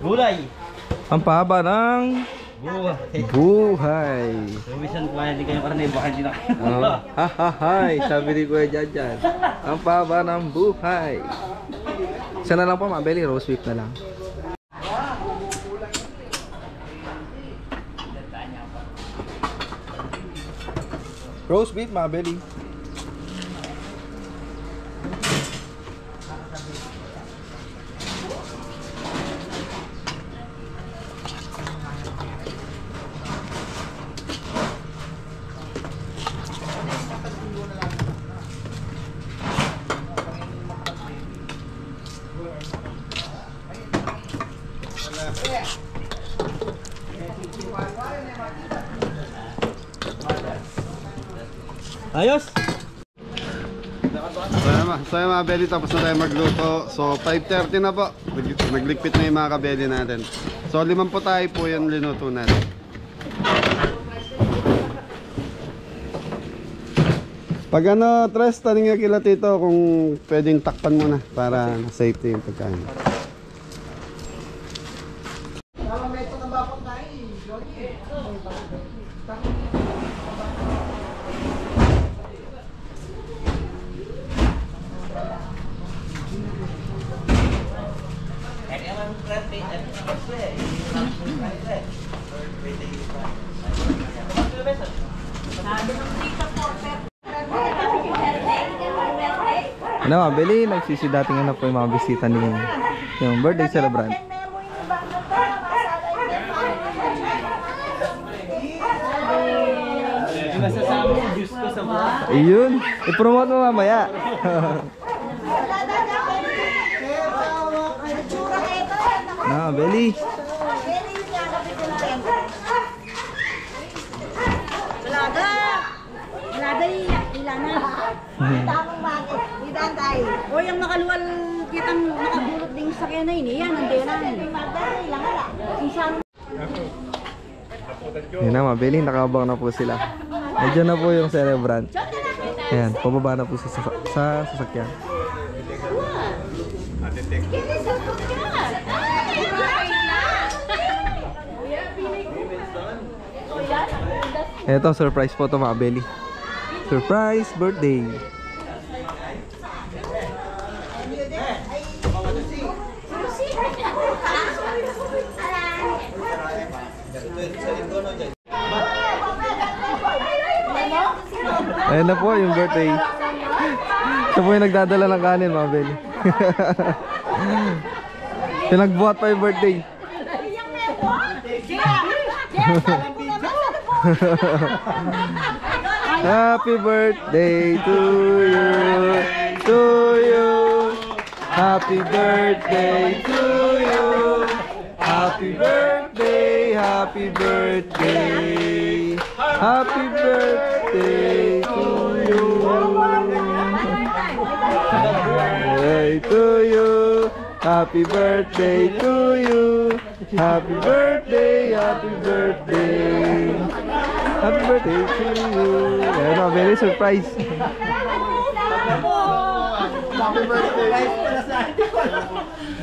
[SPEAKER 4] Gulay.
[SPEAKER 2] Ang pahaba ng buhay.
[SPEAKER 3] Rumisan ko kaya hindi kayo karne, baka hindi na kayo.
[SPEAKER 2] Oh, hahahay, sabi ni Kuya Janjan. Ang pahaba ng buhay. Isa na lang po mga belly, roast beef na lang. Roast beef mga belly.
[SPEAKER 4] Ayos.
[SPEAKER 1] So yung mga belly, tapos na tayo magluto. So 5:30 na po, nagligpit na yung mga kabeli natin. So 5 po tayo po yung linuto natin. Pag ano, Tres, tanong nyo kila Tito kung pwedeng takpan muna para safety yung pagkain.
[SPEAKER 2] Ano mga Beli, nagsisidating na po yung mga bisita ni yung birthday celebrant.
[SPEAKER 4] Masasama yung juice ko sa buwan.
[SPEAKER 2] Ayun, i-promote mo mamaya. Na, Beli.
[SPEAKER 6] O yung makaluwal kitang makagulot din sa kanya na yan, nandiyan na.
[SPEAKER 2] Yan na mga Beli, nakabang na po sila. Nandiyan na po yung celebrant. Ayan, pababa na po sa sasakyan. Ito, surprise po ito mga Beli. Surprise birthday. Ayan na po yung birthday. Ito po yung nagdadala ng kanin mga Beli. Pinagbuhat pa yung birthday. Happy birthday to you, to you. Happy birthday to you. Happy birthday, happy birthday. Happy birthday to you. Birthday to you. Happy birthday to you. Happy birthday, happy birthday. Happy birthday to you. Ayan, very surprise.
[SPEAKER 1] Happy birthday.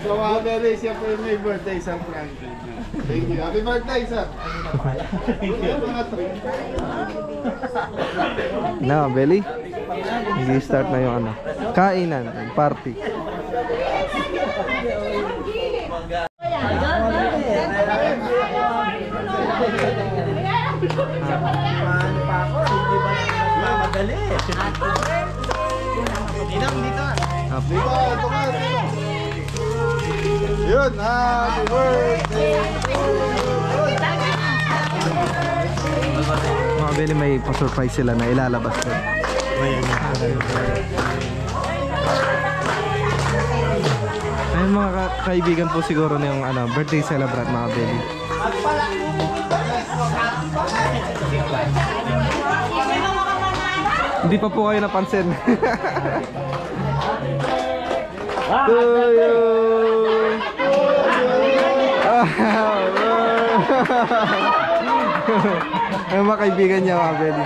[SPEAKER 1] So mga Beli, siya po yung may birthday sa Franklin. Thank you. Happy birthday, sir.
[SPEAKER 2] Na, Beli. Nag-start na yung ano, kainan, party.
[SPEAKER 4] Madali.
[SPEAKER 2] Happy
[SPEAKER 1] Ito nga. Yun, happy birthday.
[SPEAKER 2] mga Beli, may pa-surprise sila na ilalabas ko. Ayun mga kaibigan po siguro na yung ano, birthday celebrant mga Beli. Hindi pa po kayo napansin. To you. Ayun mga kaibigan niya mga Beli.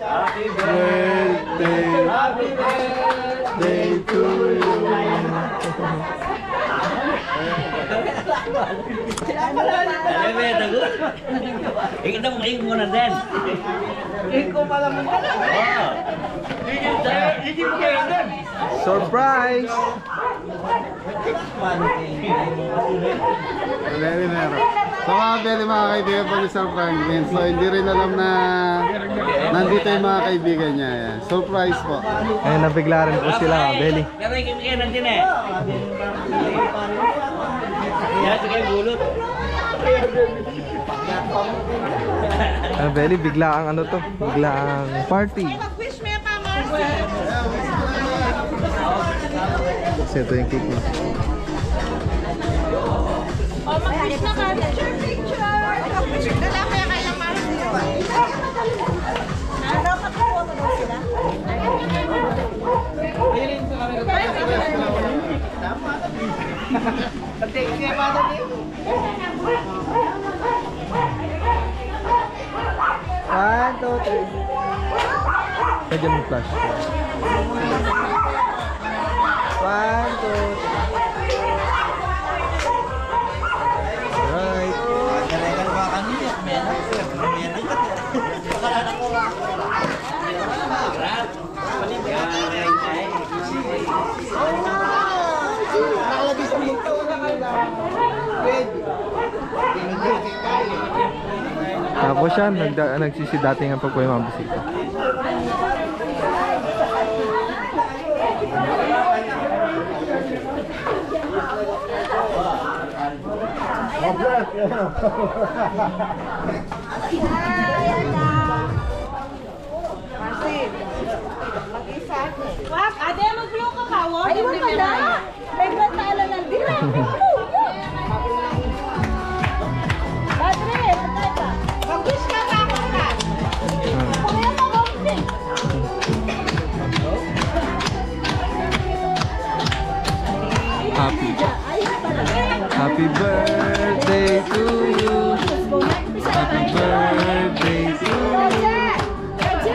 [SPEAKER 2] Happy birthday to you.
[SPEAKER 3] Ikaw mo kayo muna din.
[SPEAKER 2] Surprise!
[SPEAKER 1] Very meron. So mga Beli, mga kaibigan po ni Sir Franklin. So hindi rin alam na nandito yung mga kaibigan niya. Yan. Surprise po.
[SPEAKER 2] Ayun, nabigla rin po sila mga Beli.
[SPEAKER 3] Pero ikaw nandun eh. Yan, sige gulot.
[SPEAKER 2] Beli, bigla ang ano to, bigla ang party. Kasi ito yung cake niya.
[SPEAKER 6] Mag-wish na ka. Picture, picture. Dala kaya kailang malas niyo. Dapat po ako daw sila.
[SPEAKER 2] One, two, three. Medyo yung flash. One, two, three. Alright. Tapos Tapos yan, nagsisidatingan pa po yung mga bisita.
[SPEAKER 6] Wag, ade mag-vlog ka ka. Ay, wag ka na. May blood na alalan din. Padre, patay ka. Mag-wish ka ka ako ka. Kuya mo, gawin.
[SPEAKER 2] Happy birthday to you. Happy birthday to you.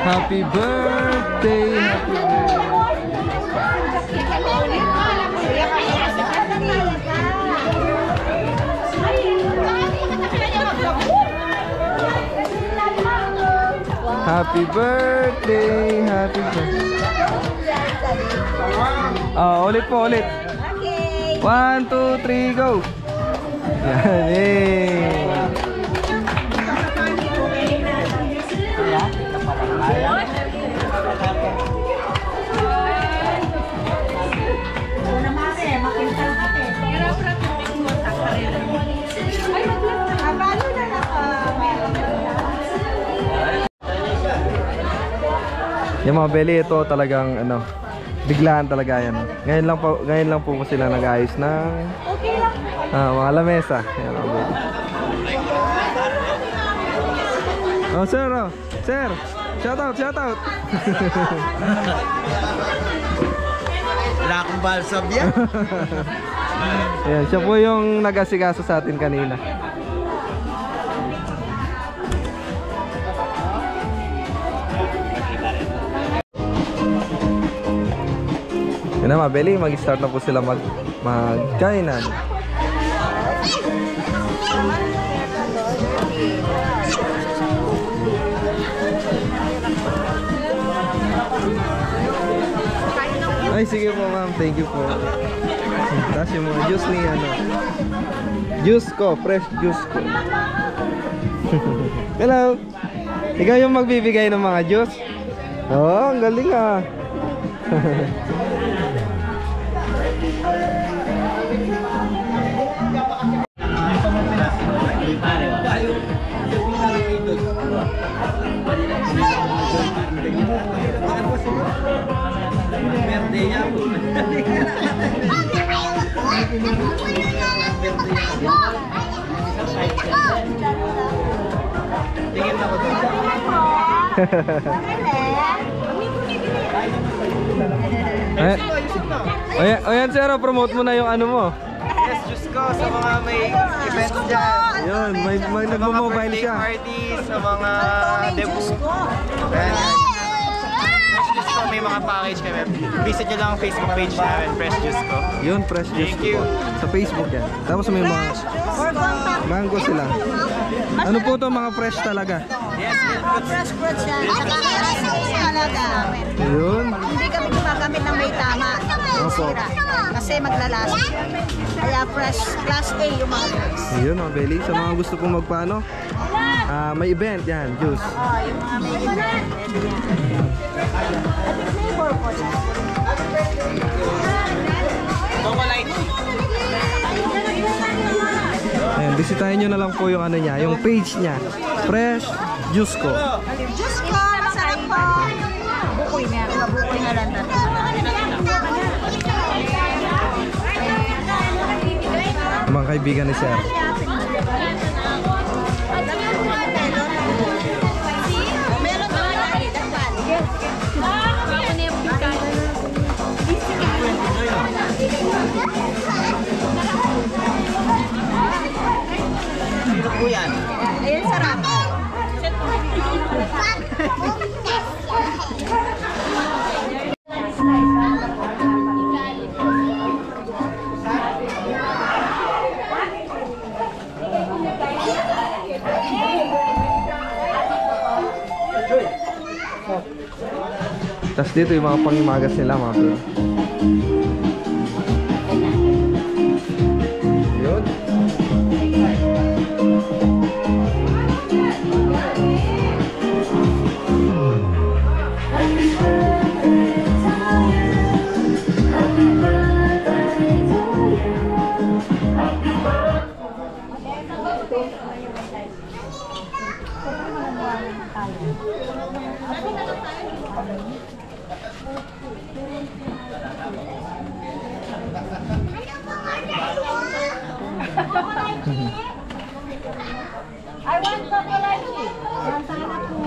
[SPEAKER 2] Happy birthday. Happy birthday. Happy birthday. Happy birthday. Ulit po, ulit. 1, 2, 3, go! Yan, eh! Yung mga belly, ito talagang ano, biglaan talaga yan. Ngayon lang po sila nag-ayos ng mga lamesa. Yan, mga belly. Oh, sir, oh. Sir, shout out, shout out.
[SPEAKER 5] Wala akong balsam yan.
[SPEAKER 2] Ayan, siya po yung nag-asikaso sa atin kanina. Yun na, mabeli, mag-start na po sila magkainan. Ay, sige po ma'am, thank you po. Tapos yung mga juice ni ano, juice ko, fresh juice ko. Hello! Ikaw yung magbibigay ng mga juice? Oo, ang galing ah. Ayan sir, promote mo na yung ano mo.
[SPEAKER 5] Yes, Diyos ko, sa mga may events dyan.
[SPEAKER 2] Yun, may nagmo-mobile siya.
[SPEAKER 5] Party, sa mga debut. Fresh Juice ko, may mga package kami. Visit nyo lang ang Facebook page namin, Fresh Juice ko.
[SPEAKER 2] Yun, fresh juice
[SPEAKER 5] Thank you.
[SPEAKER 2] ko. Sa Facebook yan. Tapos may mga mango sila. Ano po to, mga fresh talaga?
[SPEAKER 5] Yes,
[SPEAKER 6] Fresh fruits yan. Talaga.
[SPEAKER 2] Yun.
[SPEAKER 6] Hindi kami gumagamit ng may tama.
[SPEAKER 2] Opo.
[SPEAKER 6] Kasi maglalasa. Kaya fresh, class A yung mga fruits.
[SPEAKER 2] Yun mga belly. Sa mga gusto kong magpaano, may event yan, juice.
[SPEAKER 6] Yung mga may event. At flavor po siya.
[SPEAKER 2] Ayan, bisitahin nyo na lang po yung ano niya, yung page niya. Fresh Juice ko.
[SPEAKER 6] Diyos ko, masarap po. Bukoy na, mabukoy na lang natin.
[SPEAKER 2] Mga kaibigan ni Sir.
[SPEAKER 6] Meron ba na dapat?
[SPEAKER 5] Sino po yan?
[SPEAKER 6] Ayun, sarap.
[SPEAKER 2] Tapos dito yung mga pangimagas nila mga bro. Yun.
[SPEAKER 6] I want chocolate chip. Santana po.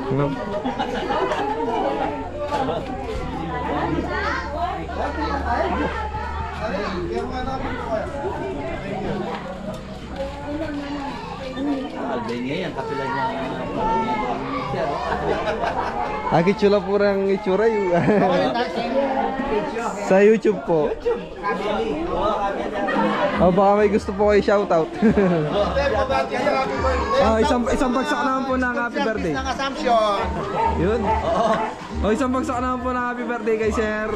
[SPEAKER 2] Ano?
[SPEAKER 4] Albania yan, katulad niya.
[SPEAKER 2] Chula purang itsura yung sa YouTube po. Oh, baka may gusto po kayo shoutout. Isang bagsak naman po ng happy birthday. Yun. Oh, isang bagsak naman po ng happy birthday kay Sir.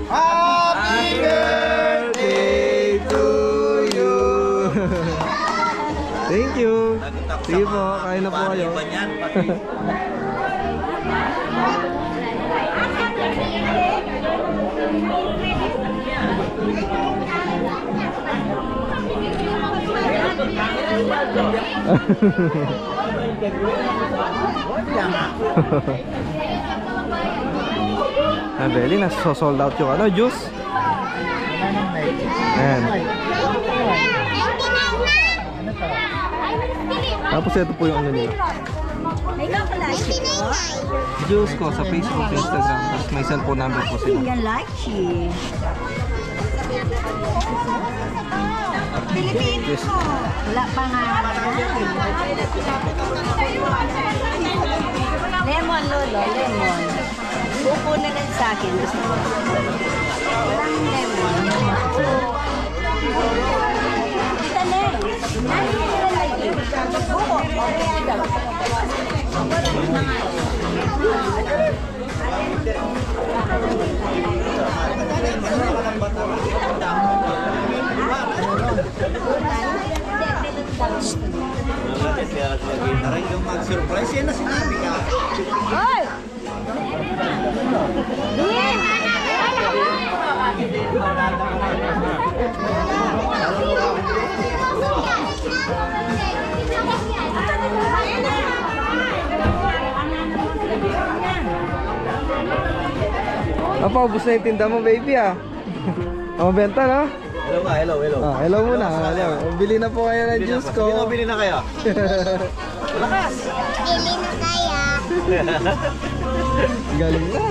[SPEAKER 1] Happy birthday to you.
[SPEAKER 2] Thank you. Sige po, kain na po kayo. Beli, nasa-sold out yung ano, juice. Ayan. Tapos ito po yung ano nila. Juice ko sa Facebook, Instagram. Tapos may cellphone number po sila.
[SPEAKER 6] Pilipinas ko. Wala pa nga. Lemon, Lolo. Lemon. Buko na lang sa akin. Gusto ko. Walang lemon. Kita na eh. Buko.
[SPEAKER 4] Yung mag-surprise yan na sinabi ka.
[SPEAKER 6] Hoy!
[SPEAKER 2] Apa, ubus na yung tinda mo, baby ah. Benta no?
[SPEAKER 4] Hello ka, hello.
[SPEAKER 2] Hello muna. Hello. Bili na po kayo ng juice ko.
[SPEAKER 4] Bili na kayo. Lakas!
[SPEAKER 6] Bili na kaya.
[SPEAKER 2] Galing na.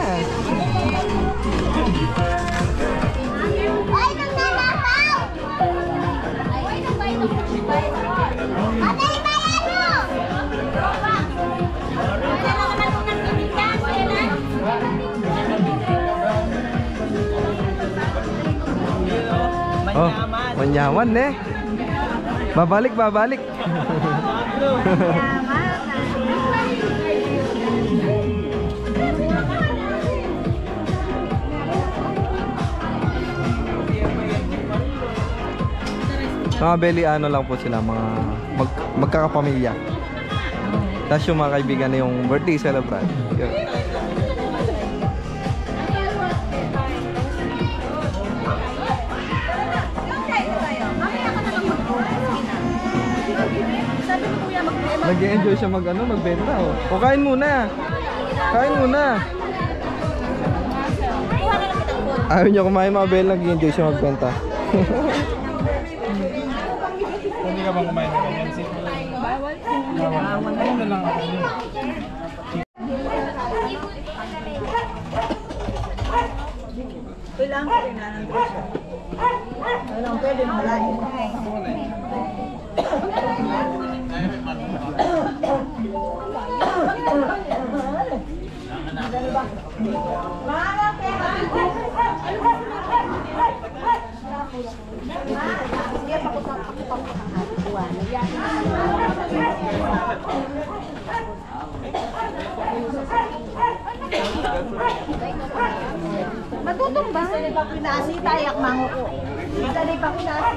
[SPEAKER 6] Ay, nagnanapaw! Ay, nagbayad ako. Patay ba yan mo? Wala naman kung nagtitindas.
[SPEAKER 2] Oh, manyaman eh. Babalik. Mga belly ano lang po sila, mga magkakapamilya. Tapos yung mga kaibigan na yung birthday celebrant. Yun. Nag-enjoy siya magbenta oh. O kain muna. Ayaw niya kumain mga bel, nag-enjoy siya magbenta.
[SPEAKER 5] Hindi ka bang kumain ng ganyan? Bawal na lang ako yun.
[SPEAKER 6] Kailangan ko rin na ng presyo. Kailangan pwede malayo. Matutong ba? Isa pa pinasi, tayak mango ko. Isa pa pinasi.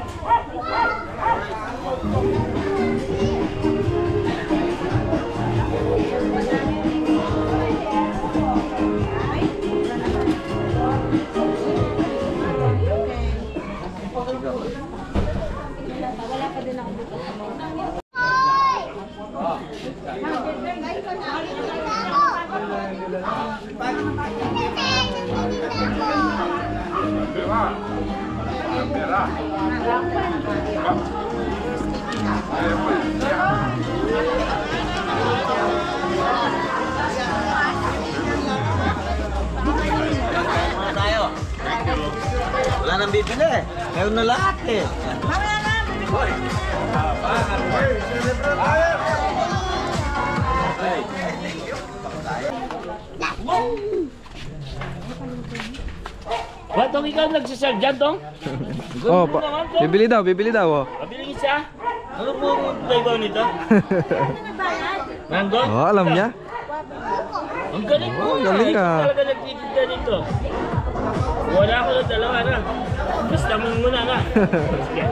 [SPEAKER 4] Tayo. Wala nang bibili. Meron na lahat eh.
[SPEAKER 3] Ba't ikaw nagsasal dyan, Tong?
[SPEAKER 2] Oh, bibili daw, oh.
[SPEAKER 3] Pabiling isa.
[SPEAKER 4] Ano po ang flavor nito?
[SPEAKER 3] Mango?
[SPEAKER 2] Oh, alam niya.
[SPEAKER 3] Ang galing mo.
[SPEAKER 2] Oh, galing ka.
[SPEAKER 3] Ikaw talaga nagtitinda nito. Wala ako ng dalawa na. Basta mo muna na. Sige.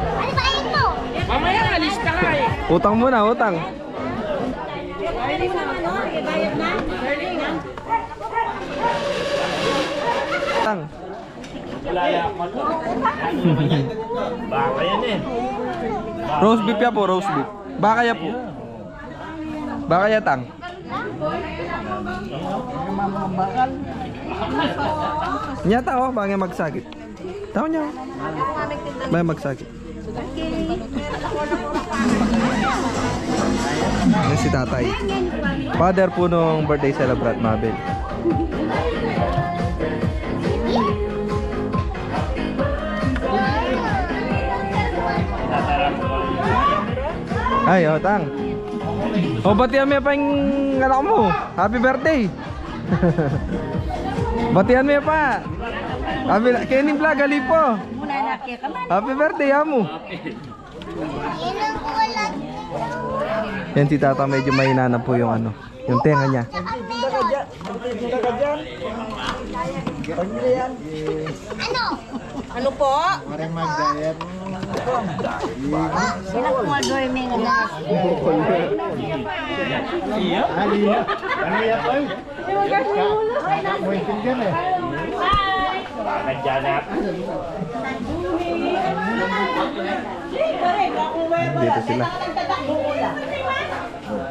[SPEAKER 3] Mamaya alis ka nga eh.
[SPEAKER 2] Utang muna, utang. Utang.
[SPEAKER 3] Kilala ako to. Ano naman yan? Baka yan eh.
[SPEAKER 2] Roast beef ya po, roast beef. Baka ya po. Baka ya tang. Nyata oh, bangay magsakit. Tahu niya oh. Bangay magsakit. Yan si tatay. Father po nung birthday celebrant, Mabel. Ay, oh, tang. Oh, batihan mo pa yung anak mo. Happy birthday. Batihan mo pa. Happy Kenny Vlog Alipo. Happy birthday, amo. Yan si tata, medyo mahina na po yung ano, yung tenga niya.
[SPEAKER 6] Ano po? Sila kung mag-dorming na.
[SPEAKER 2] Dito sila.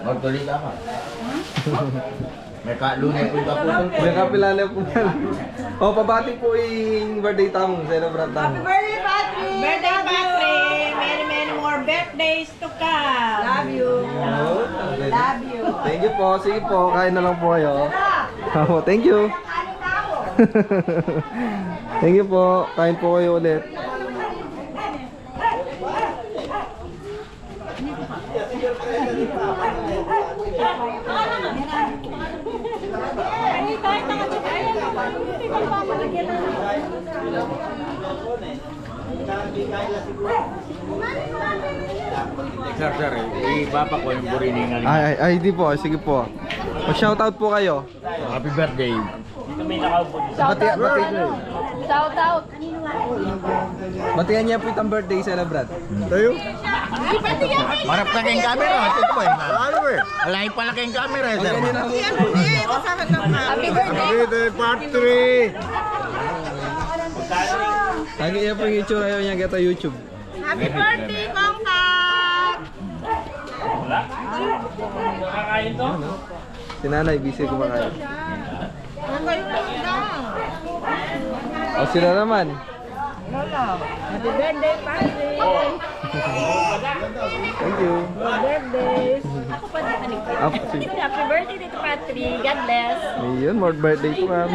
[SPEAKER 4] Magtuloy ka pa. May kalunay po ka po.
[SPEAKER 2] May kapilala po yan. Oh, pabati po yung birthday tamong, celebrant tamong.
[SPEAKER 7] Birthday, Patrick! Birthday, Patrick! Many, many more birthdays to come! Love you! Love you!
[SPEAKER 2] Thank you po. Sige po, kain na lang po kayo. Oh, thank you. Thank you po. Kain po kayo ulit.
[SPEAKER 4] Sir, ibaba ko yung buriningan.
[SPEAKER 2] Ay, di po. Sige po. Mag-shoutout po kayo.
[SPEAKER 4] Happy birthday.
[SPEAKER 6] Shout out!
[SPEAKER 2] Batihan niya po itong birthday celebrant.
[SPEAKER 4] Marap ka kayong camera. Ito po eh. Ano eh? Alay pala kayong camera eh, sir.
[SPEAKER 6] Happy birthday!
[SPEAKER 4] Part 3.
[SPEAKER 2] Lagi niya po yung itsura yun niya kita YouTube.
[SPEAKER 7] Happy birthday, Kongkak!
[SPEAKER 3] Wala? Nakakain to?
[SPEAKER 2] Si nanay, busy kumakain. O sila naman.
[SPEAKER 7] Happy birthday, Patrick!
[SPEAKER 2] Thank you.
[SPEAKER 7] Birthdays!
[SPEAKER 6] Ako pa din kanig.
[SPEAKER 2] Up, sige.
[SPEAKER 6] Happy birthday dito, Patrick. God bless.
[SPEAKER 2] Ayun, more birthday po ma'am.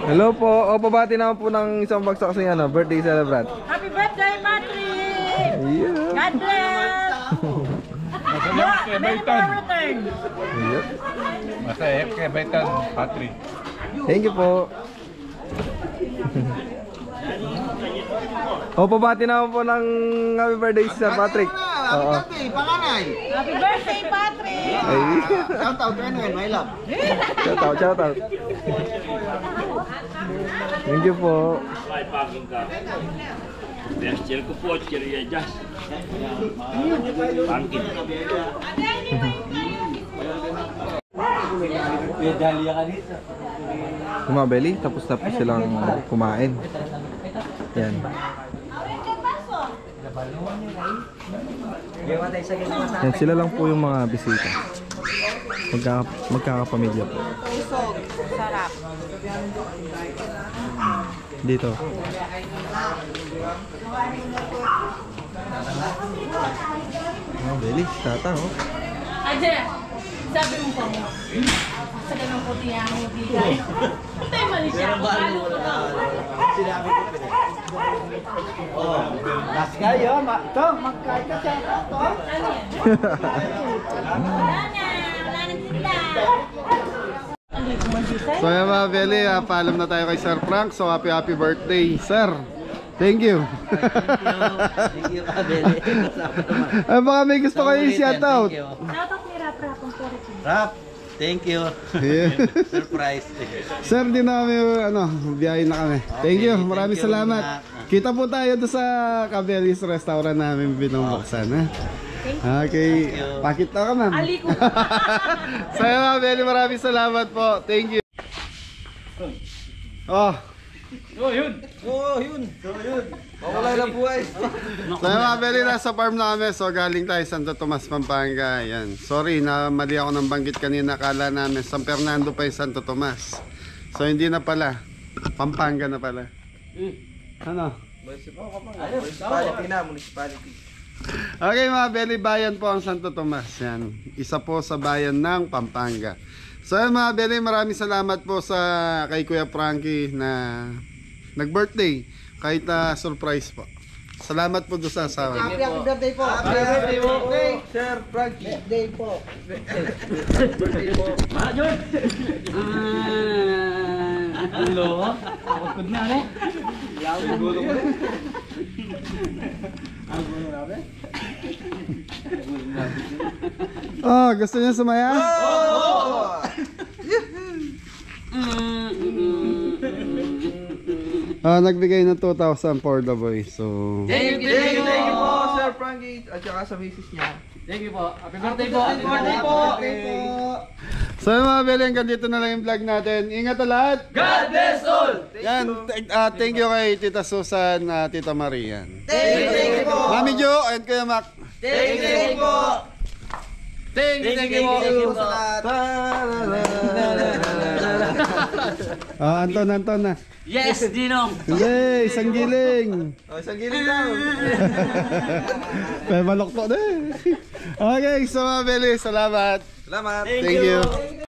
[SPEAKER 2] Hello po. O, pabati naman po ng isang bagsak sa ano, birthday celebrant.
[SPEAKER 7] Happy birthday, Patrick!
[SPEAKER 2] Ayun.
[SPEAKER 7] God bless! Many more return!
[SPEAKER 2] Ayun.
[SPEAKER 5] Masaya kay Baitan, Patrick.
[SPEAKER 2] Thank you po. O, pabati naman po ng happy birthday si Sir Patrick. Oo.
[SPEAKER 7] Happy birthday, Patrick!
[SPEAKER 2] Ay.
[SPEAKER 4] Shout out to anyone, my love.
[SPEAKER 2] Shout out. Thank you po.
[SPEAKER 3] May paging ka. Best year ko po, Cheria Jazz. Pangkin.
[SPEAKER 2] Kumabeli, tapos silang kumain. Yan. Yan sila lang po yung mga bisita. Magkakapamilya po.
[SPEAKER 7] Usog. Sarap.
[SPEAKER 2] Dito. Oh, Beli, tata oh.
[SPEAKER 7] Aje, sabi mo pa mo. Sa ganang puti ang bigay. Patay mali siya. Paano ko na?
[SPEAKER 4] Sinabi ko pala. Oh, last kayo, to, magkain ka siya. To.
[SPEAKER 7] Ano yan? Wala na. Wala na sila. Ano yung kumagisay?
[SPEAKER 1] So yan mga Beli, paalam na tayo kay Sir Frank. So happy birthday, Sir. Thank you.
[SPEAKER 4] Thank you, Kabeli.
[SPEAKER 1] Baka may gusto kayo i-shoutout.
[SPEAKER 7] Shoutout ni Rap Rap ang puro ko.
[SPEAKER 4] Rap, thank you.
[SPEAKER 1] Yeah.
[SPEAKER 4] Surprise.
[SPEAKER 1] Sir, di na kami, biyahe na kami. Thank you, maraming
[SPEAKER 4] thank you,
[SPEAKER 1] salamat.
[SPEAKER 4] Nak.
[SPEAKER 1] Kita po tayo doon sa Cabelli's restaurant namin binubuksan. Ha? Okay, pakita ka ma'am.
[SPEAKER 7] Ali ko.
[SPEAKER 1] Sa'yo mga Belly, maraming salamat po. Thank you. Oh,
[SPEAKER 4] Oh, yun. Mawala lang buhay.
[SPEAKER 1] sa'yo mga Belly, nasa farm na kami. So galing tayo Santo Tomas, Pampanga. Yan. Sorry, mali ako ng banggit kanina. Akala namin San Fernando pa yung Santo Tomas. So hindi na pala. Pampanga na pala. Ano?
[SPEAKER 4] Municipality na, municipality.
[SPEAKER 1] Okay mga Belly, bayan po ang Santo Tomas. Yan. Isa po sa bayan ng Pampanga. So yan mga Belly, maraming salamat po sa kay Kuya Frankie na nag-birthday. Kahit surprise po. Salamat po doon sa asawa.
[SPEAKER 4] Happy birthday po. Happy birthday po. Sir Frankie. Birthday po. Birthday po.
[SPEAKER 3] Hello? Pagod na rin.
[SPEAKER 1] Oh, gusto niyo sumaya? Nagbigay ng 2,000 for the boy. So,
[SPEAKER 4] Thank you po, Sir Frankie. At saka sa misis niya.
[SPEAKER 3] Thank you po. Happy birthday po. Happy
[SPEAKER 4] Birthday po.
[SPEAKER 1] so mga Belly, hanggang dito na lang yung vlog natin. Ingat na lahat.
[SPEAKER 4] God bless all.
[SPEAKER 1] Yan, thank you kay Tita Susan, Tita Maria.
[SPEAKER 4] Thank you po.
[SPEAKER 1] Mami Jo and Kuya Mac.
[SPEAKER 4] Thank you po. Thank you po.
[SPEAKER 1] Anton na.
[SPEAKER 3] Yes, Dinong.
[SPEAKER 1] Hindi, isang giling.
[SPEAKER 4] Oh, isang giling daw.
[SPEAKER 1] May malokto na eh. Okay, so mga Belly, salamat.
[SPEAKER 4] Salamat.
[SPEAKER 1] Thank you.